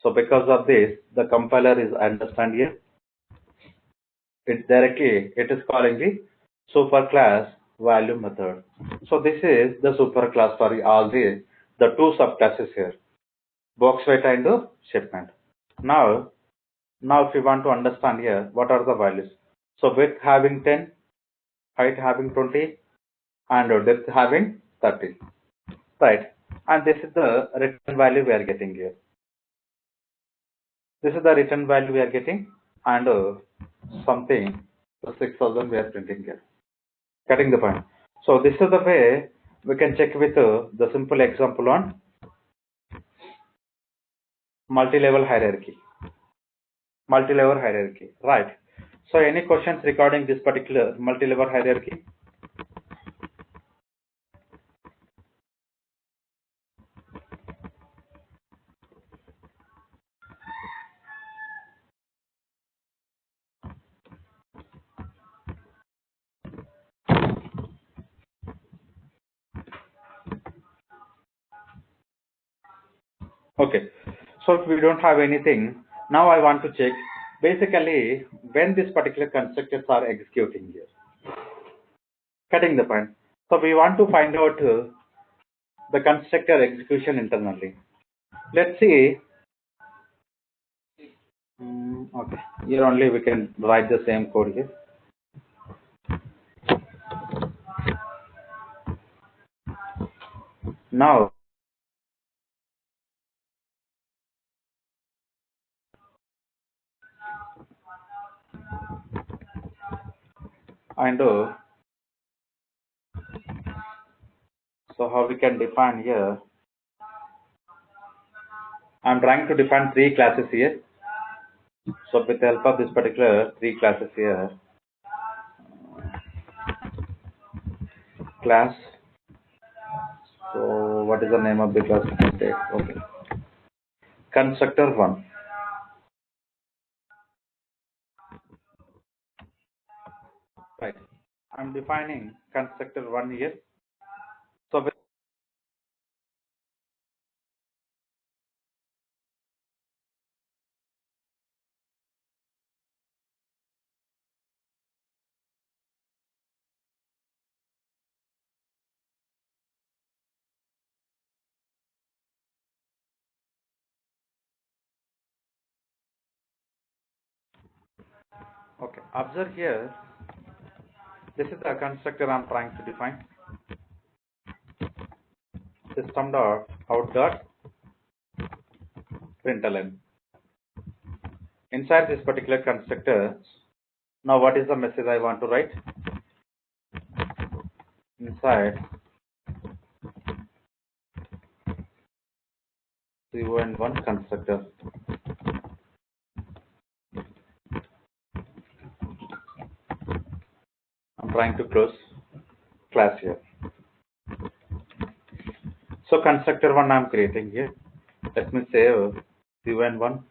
So because of this, the compiler is understand here. It is calling the superclass value method. So this is the superclass for all the two subclasses here, box weight and shipment. Now if you want to understand here, what are the values? So width having 10, height having 20, and depth having 30. Right. And this is the return value we are getting here. This is the return value we are getting, and something 6,000 we are printing here. Getting the point? So this is the way we can check with the simple example on multi-level hierarchy. Multi-level hierarchy, right? So any questions regarding this particular multi-level hierarchy? Okay, so if we don't have anything, now I want to check basically when this particular constructors are executing here. Getting the point? So we want to find out the constructor execution internally. Let's see. Okay, here only we can write the same code here. Now and so how we can define here? I'm trying to define three classes here. So with the help of this particular three classes here, class. So what is the name of the class? Okay. Constructor 1. Right. I'm defining constructor 1 here. So okay. Observe here. This is the constructor I'm trying to define. System dot out dot println. Inside this particular constructor, now what is the message I want to write? Inside C1 constructor. I'm trying to close class here. So constructor 1 I'm creating here. Let me save C1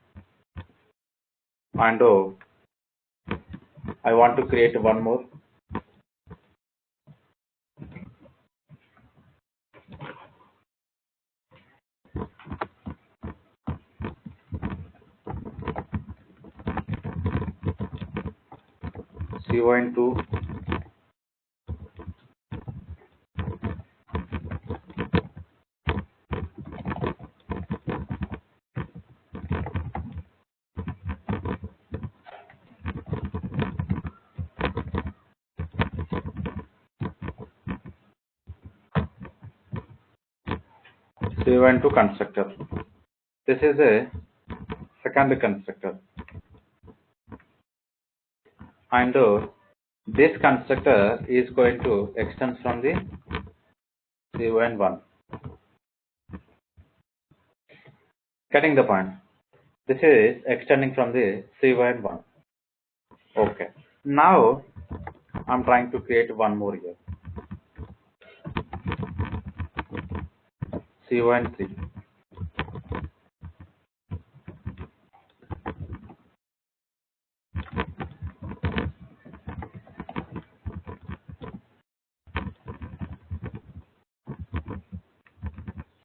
and I want to create one more. C1 2. C1 2 constructor. This is a second constructor. And this constructor is going to extend from the C1. Getting the point? This is extending from the C1. Okay. Now I'm trying to create one more here. C1 3.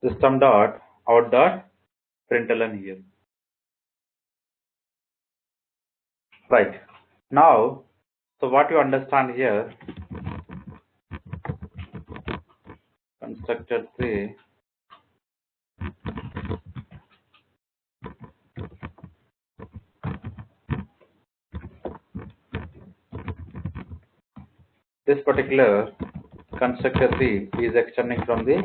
System dot out dot println here. Right. Now, so what you understand here, constructor 3 this particular constructor 3 is extending from the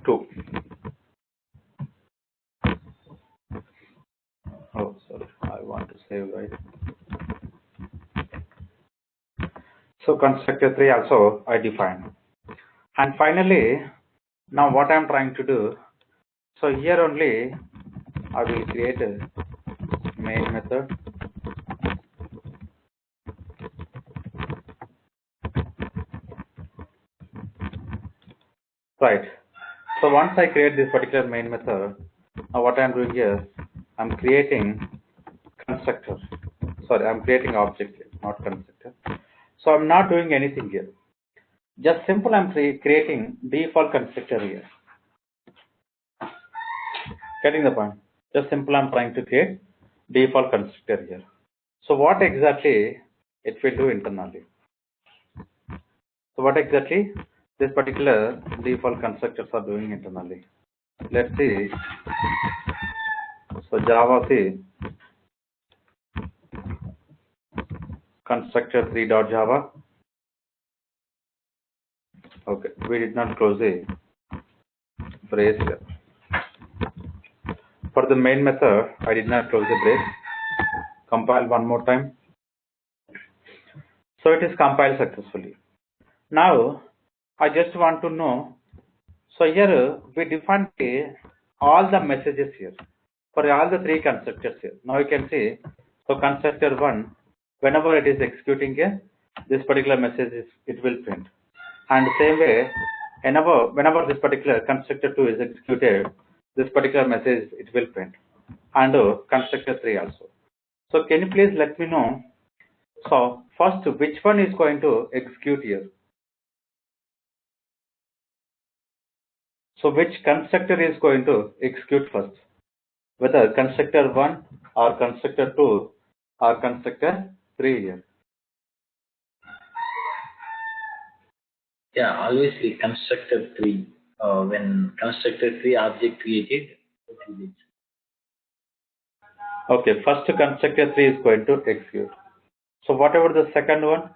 2. Oh, sorry, I want to save, right? So constructor 3 also I define. And finally, now what I'm trying to do, so here only I will create a main method. Right. So once I create this particular main method, now what I'm doing here, I'm creating constructor. Sorry, I'm creating object here, not constructor. So I'm not doing anything here. Just simple, I'm creating default constructor here. Getting the point? Just simple, I'm trying to create default constructor here. So what exactly it will do internally? So what exactly this particular default constructors are doing internally? Let's see. So Java C constructor 3.java. Okay, we did not close the brace here. For the main method, I did not close the brace. Compile one more time. So it is compiled successfully. Now, I just want to know. So here we defined all the messages here. for all the three constructors here. Now you can see, so constructor 1, whenever it is executing a, this particular message it will print. And same way, whenever this particular constructor 2 is executed, this particular message it will print. And constructor 3 also. So can you please let me know, so first which one is going to execute here? So which constructor is going to execute first? Whether constructor 1 or constructor 2 or constructor 3 here. Yeah, always the constructor 3. When constructor 3 object created, it will be. Okay, first constructor 3 is going to execute. So whatever the second one,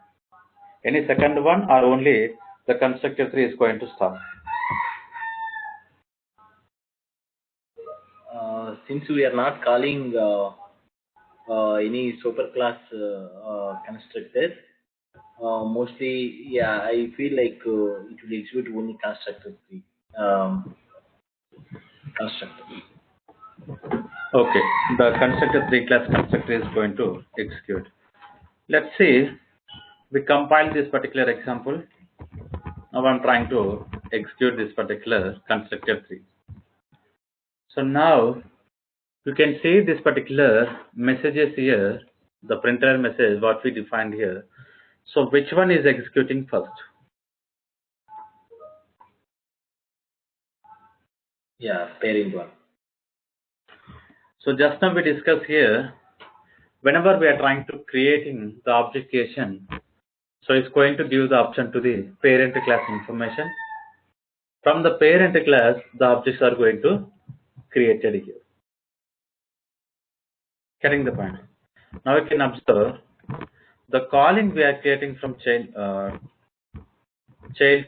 any second one, or only the constructor 3 is going to stop? Since we are not calling any superclass constructor, mostly, yeah, I feel like it will execute only constructor 3. Constructor. Okay, the constructor 3 class constructor is going to execute. Let's see, we compile this particular example. Now I'm trying to execute this particular constructor 3. So now you can see this particular messages here, the printer message what we defined here. So which one is executing first? Yeah, parent one. So just now we discussed here, whenever we are trying to creating the objectation, so it's going to give the option to the parent class information. From the parent class, the objects are going to created here. Getting the point? Now you can observe the calling we are creating from child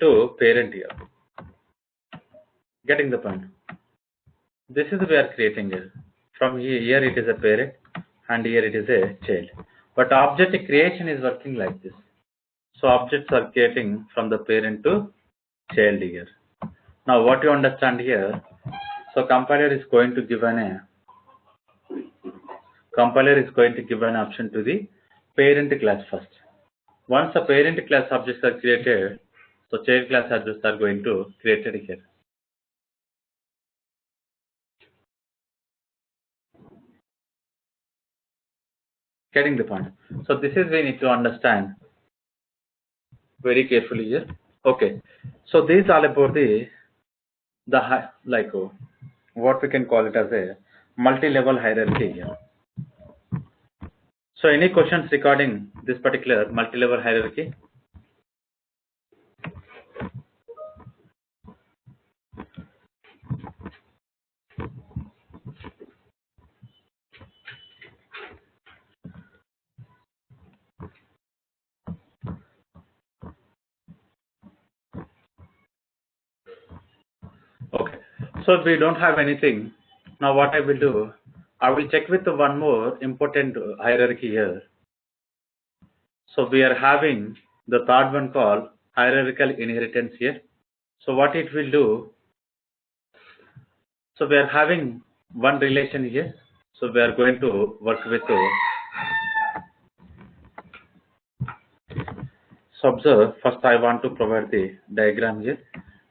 to parent here. Getting the point? This is we are creating here. From here it is a parent and here it is a child. But object creation is working like this. So objects are creating from the parent to child here. Now what you understand here, so compiler is going to give an option to the parent class first. Once the parent class objects are created, so child class objects are going to created here. Getting the point? So this is we need to understand very carefully here. Okay, so this is all about the what we can call it as a multi-level hierarchy here. So any questions regarding this particular multi-level hierarchy? Okay, so if we don't have anything, now what I will do, I will check with one more important hierarchy here. So we are having the third one called hierarchical inheritance here. So what it will do, so we are having one relation here. So we are going to work with so observe, first I want to provide the diagram here.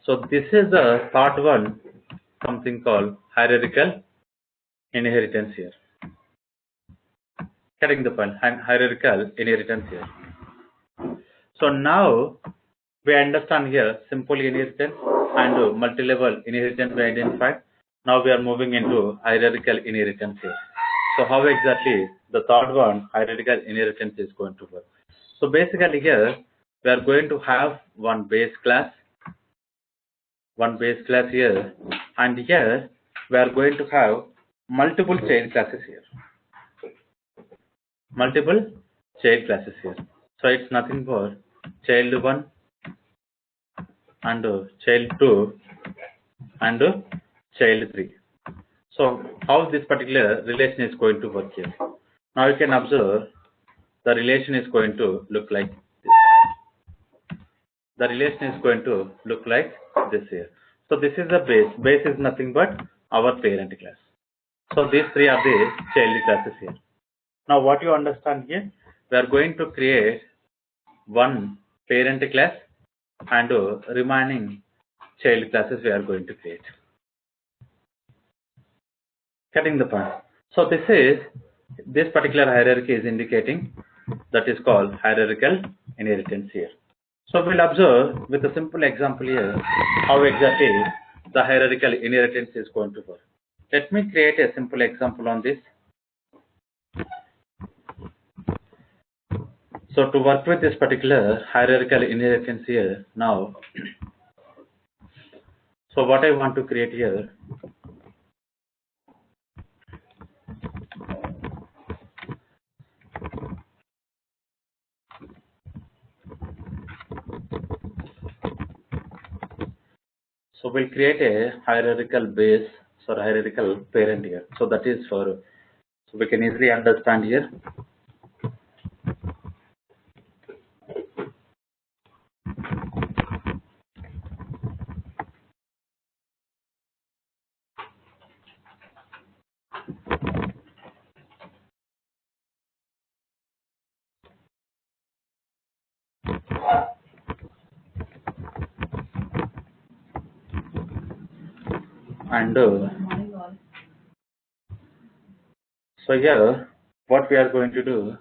So this is the third one, something called hierarchical inheritance here. Getting the point? Hierarchical inheritance here. So now we understand here simple inheritance and multi-level inheritance we identified. Now we are moving into hierarchical inheritance here. So how exactly the third one, hierarchical inheritance, is going to work? So basically here we are going to have one base class here, and here we are going to have multiple child classes here. So it's nothing but child 1 and child 2 and child 3. So how this particular relation is going to work here? Now you can observe the relation is going to look like this. The relation is going to look like this here. So this is the base. Base is nothing but our parent class. So these three are the child classes here. Now what you understand here, we are going to create one parent class and remaining child classes we are going to create. Getting the point. So this particular hierarchy is indicating that is called hierarchical inheritance here. So we'll observe with a simple example here how exactly the hierarchical inheritance is going to work. Let me create a simple example on this. So to work with this particular hierarchical inheritance here now, so what I want to create here, so we'll create a hierarchical base or hierarchical parent here. So that is for, so we can easily understand here. And so here what we are going to do,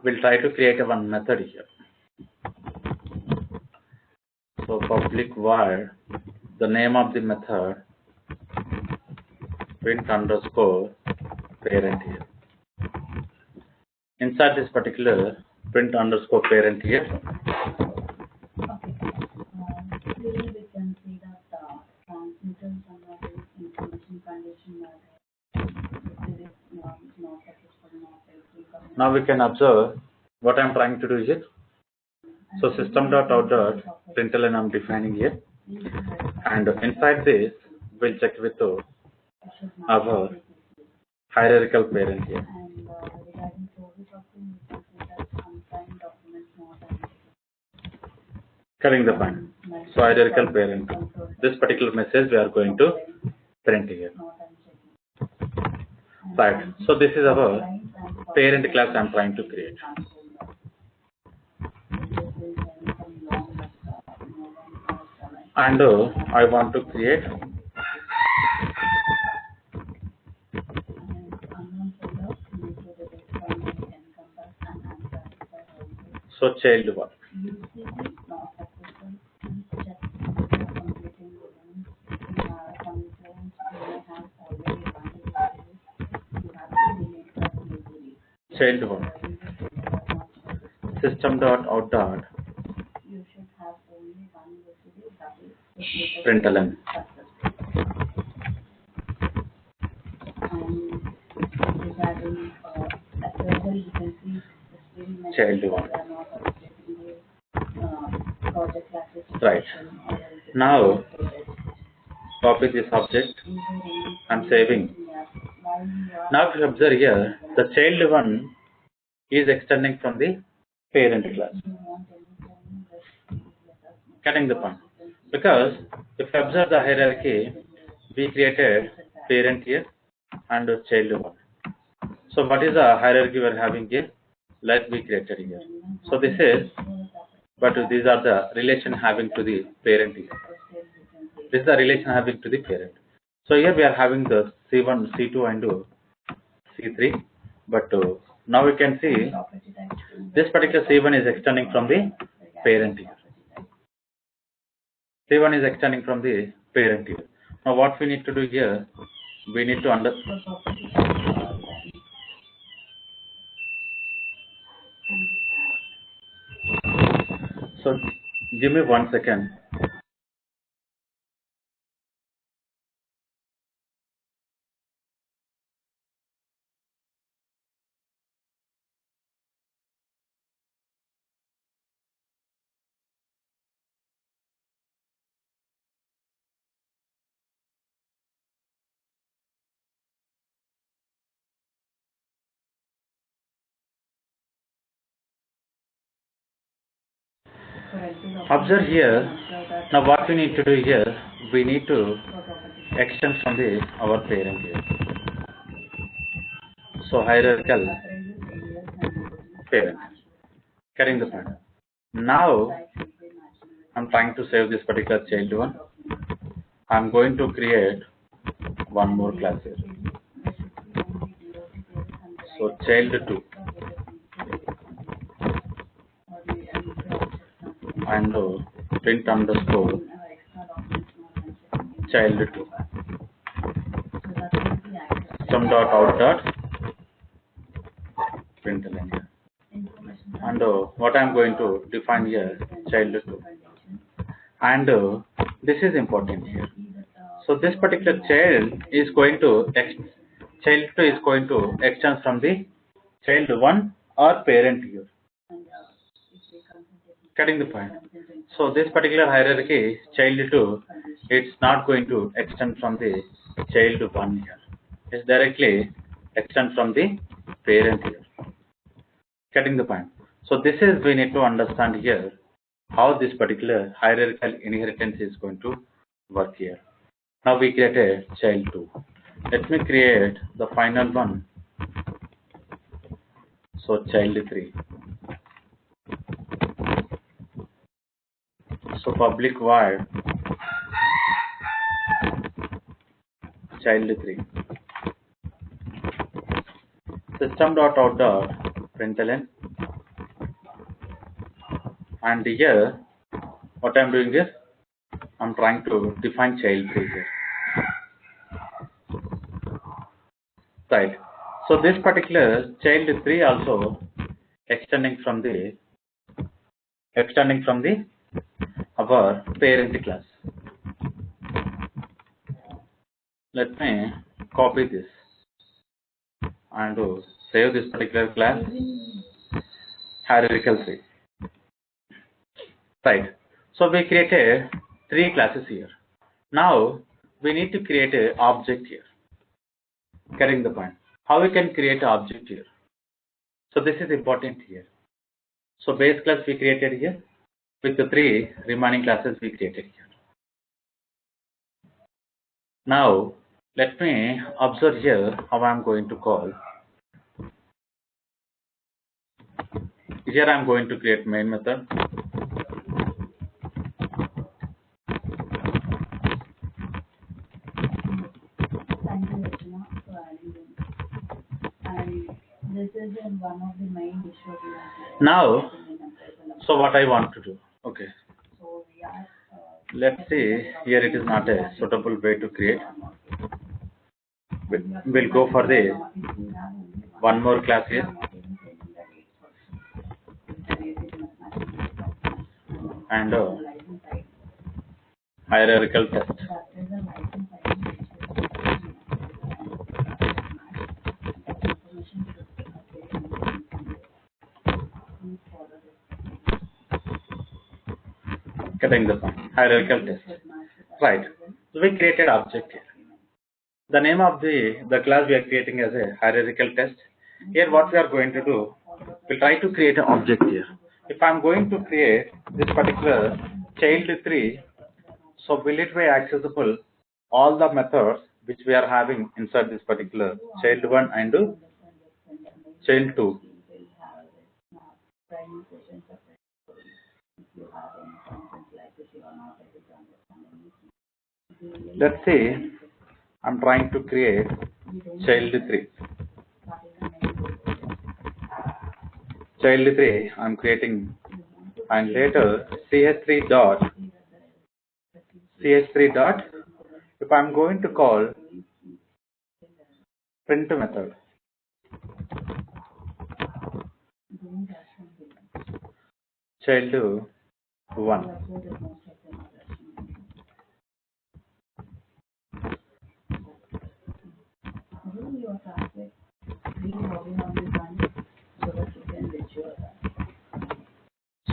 we'll try to create one method here. So public void, the name of the method, print underscore parent here. Inside this particular print underscore parent here, Clearly we can see that transmitter summary information condition is not successful, not helpful. now we can observe what I'm trying to do here. So system.out.println I'm defining here, and inside this we'll check with our hierarchical parent here. And regarding service offering, we can see that unsigned documents not Cutting the point. So hierarchical parent. This particular message we are going to print here. Right. So this is our parent class I'm trying to create. And I want to create so child one. Child one. System.out. You should have only one residue, that is Println. And regarding appraisal, you can see the still Child one. they are not updating the project classification. Right. Now copy this object. I'm saving. Now if you observe here, the child one is extending from the parent class. Getting the point. Because if you observe the hierarchy, we created parent here and child one. So what is the hierarchy we are having here? Like we created here. So this is, but these are the relation having to the parent here. This is the relation having to the parent. So here we are having the C1, C2 and C3. But now we can see this particular C1 is extending from the parent here. C1 is extending from the parent here. Now what we need to do here, we need to understand. So give me 1 second. Observe here. Now what we need to do here, we need to extends from the our parent here. So hierarchical parent. Getting the point. Now I'm trying to save this particular child one. I'm going to create one more class here. So child 2 and print underscore child 2 system dot out dot println here. And what I'm going to define here child 2 and this is important here. So this particular child is going to child 2 is going to extend from the child 1 or parent here. Getting the point. So this particular hierarchy child 2 it's not going to extend from the child 1 here. It's directly extend from the parent here. Getting the point. So this is we need to understand here how this particular hierarchical inheritance is going to work here. Now we created child 2. Let me create the final one. So child 3. So public void child 3 system dot out dot println. And here what I'm doing is I'm trying to define child 3 here. Right. So this particular child 3 also extending from the our parent class. Let me copy this and save this particular class hierarchical 3. Right. So we created 3 classes here. Now we need to create an object here. Getting the point. How we can create an object here? So this is important here. So base class we created here with the 3 remaining classes we created here. Now let me observe here how I'm going to call. Here I'm going to create main method. One of the main issues. Now, so what I want to do? Okay. So we are. Let's see. Here it is not a suitable way to create. We'll go for the one more class here. And hierarchical test. Getting the point. Hierarchical test. Right. So we created object here. The name of the class we are creating as a hierarchical test. Here what we are going to do, we'll try to create an object here. If I'm going to create this particular child 3, so will it be accessible all the methods which we are having inside this particular child 1 and child 2. Let's say I'm trying to create child 3. Child 3 I'm creating, and later ch3 dot if I'm going to call print method. Child 1.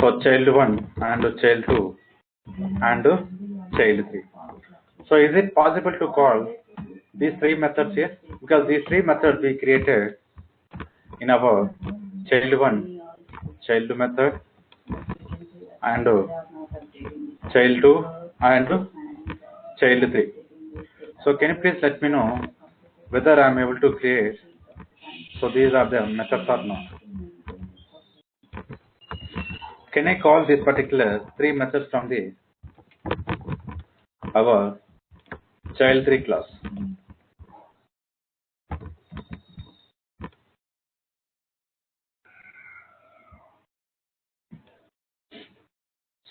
So child 1 and child 2 and child 3. So is it possible to call these 3 methods here? Because these 3 methods we created in our child 1 child method and child 2 and child 3. So So can you please let me know whether I'm able to create, so these are the methods or not. Can I call this particular 3 methods from the our child3 class?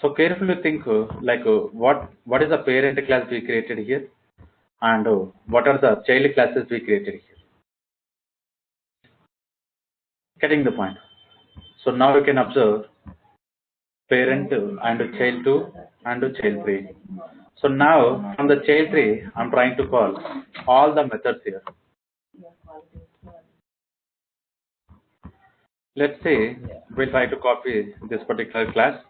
So carefully think what is the parent class we created here, and what are the child classes we created here. Getting the point. So now you can observe parent and child 2 and child 3. So now from the child 3, I'm trying to call all the methods here. Let's say we'll try to copy this particular class.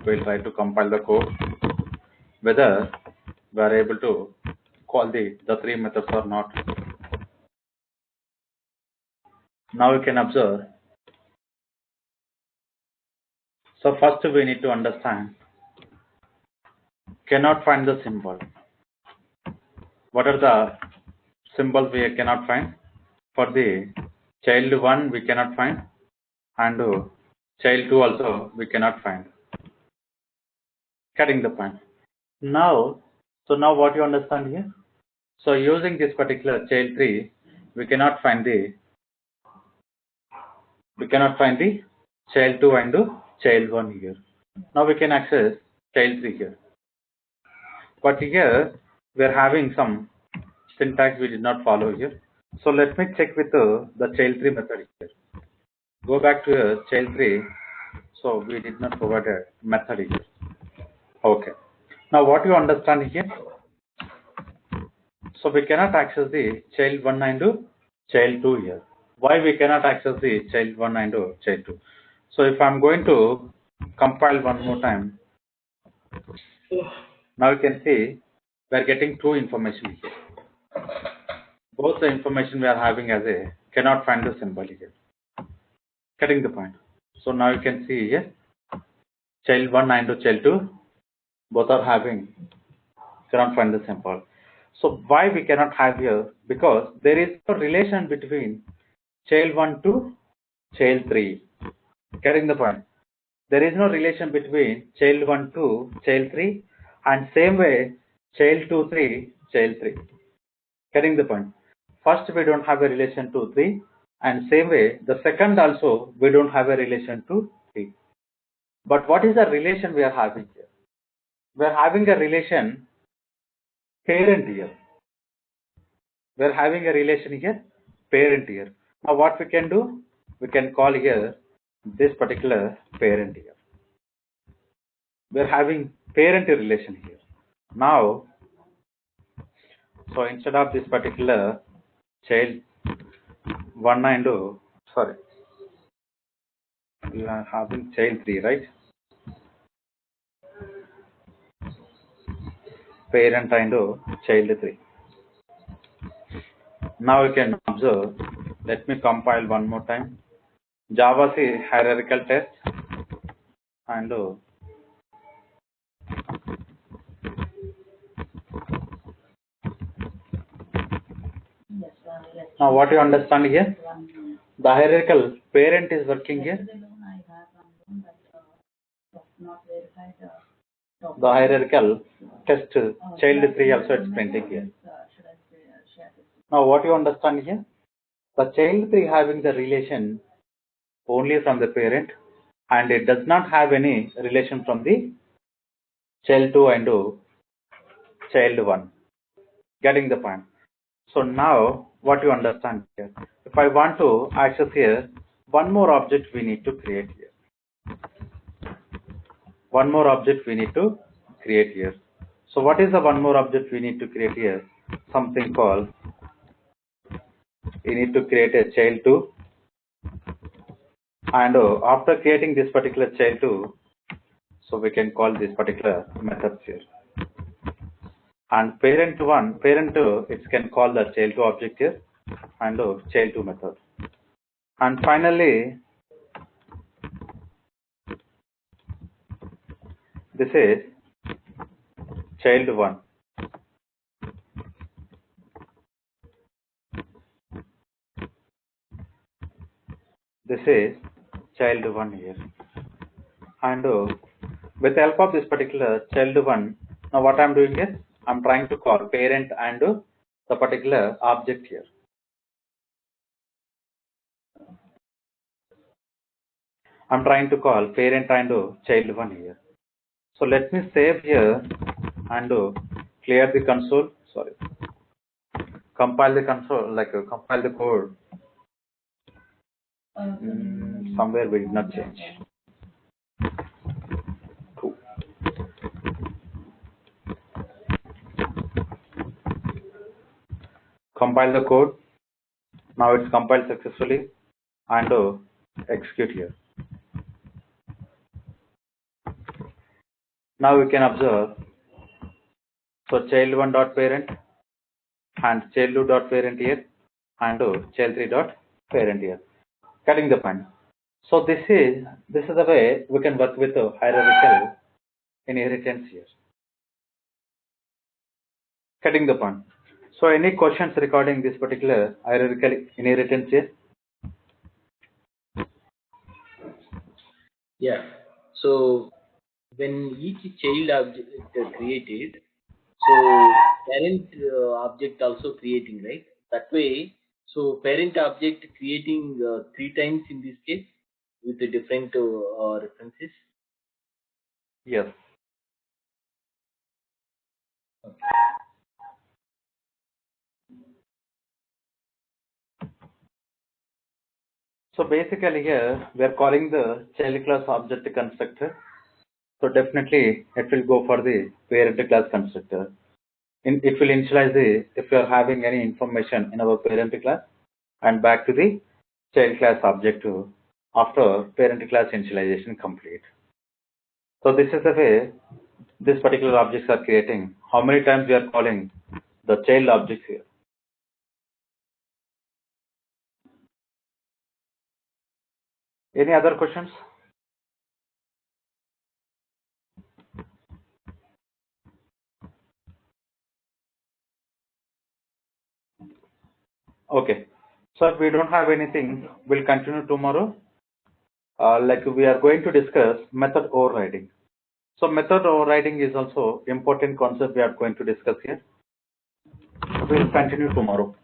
We'll try to compile the code, whether we are able to call the 3 methods or not. Now you can observe. So first we need to understand, cannot find the symbol. What are the symbols we cannot find? For the child 1 we cannot find, and child 2 also we cannot find. Getting the point. Now, so now what you understand here? So using this particular child 3, we cannot find the child 2 and child 1 here. Now we can access child 3 here. But here we are having some syntax we did not follow here. So let me check with the child 3 method here. Go back to child 3. So we did not provide a method here. Okay. Now what you understand here? So we cannot access the child 1 and child 2 here. Why we cannot access the child 1 and child 2? So if I'm going to compile one more time, now you can see we are getting 2 information here. Both the information we are having as a cannot find the symbol here. Getting the point. So now you can see here child 1 and child 2 both are having cannot find the symbol. So why we cannot have here? Because there is a relation between child 1 to child 3. Getting the point. There is no relation between child 1 to child 3, and same way child 2 3 child 3. Getting the point. First we don't have a relation to 3, and same way the second also we don't have a relation to 3. But what is the relation we are having here? We are having a relation parent here. We are having a relation here parent here. Now what we can do? We can call here this particular parent here. We are having parent relation here. Now, so instead of this particular child 1 and 2, sorry, we are having child 3, right? Parent and child 3. Now you can observe, let me compile one more time. Java C hierarchical test and now what you understand here? The hierarchical parent is working here. The hierarchical test child 3 also it's printing here. Now what you understand here? The child 3 having the relation only from the parent, and it does not have any relation from the child 2 and child 1. Getting the point. So now what you understand here? If I want to access here, one more object we need to create here. One more object we need to create here. So what is the one more object we need to create here? Something called, we need to create a child 2, and after creating this particular child 2, so we can call this particular method here. And parent 1, parent 2, it can call the child 2 object here and child 2 method. And finally, this is child 1. is child1 here. And with the help of this particular child1, now what I'm doing is I'm trying to call parent and the particular object here. I'm trying to call parent and child1 here. So let me save here and clear the console. Sorry, compile the console, compile the code. Somewhere we did not change. Cool. Compile the code. Now it's compiled successfully and execute here. Now we can observe. So child1 dot parent and child2 dot parent here and child3 dot parent here. Cutting the point. So this is the way we can work with hierarchical inheritance here. Cutting the point. So any questions regarding this particular hierarchical inheritance here? Yeah. So when each child object is created, so parent object also creating, right? That way, so parent object creating 3 times in this case with the different references. Yes. Okay. So basically here we are calling the child class object constructor. So definitely it will go for the parent class constructor. It will initialize if you are having any information in our parent class and back to the child class object after parent class initialization complete. So this is the way this particular objects are creating. How many times we are calling the child objects here? Any other questions? Okay. So if we don't have anything, we'll continue tomorrow. We are going to discuss method overriding. So method overriding is also important concept we are going to discuss here. We'll continue tomorrow.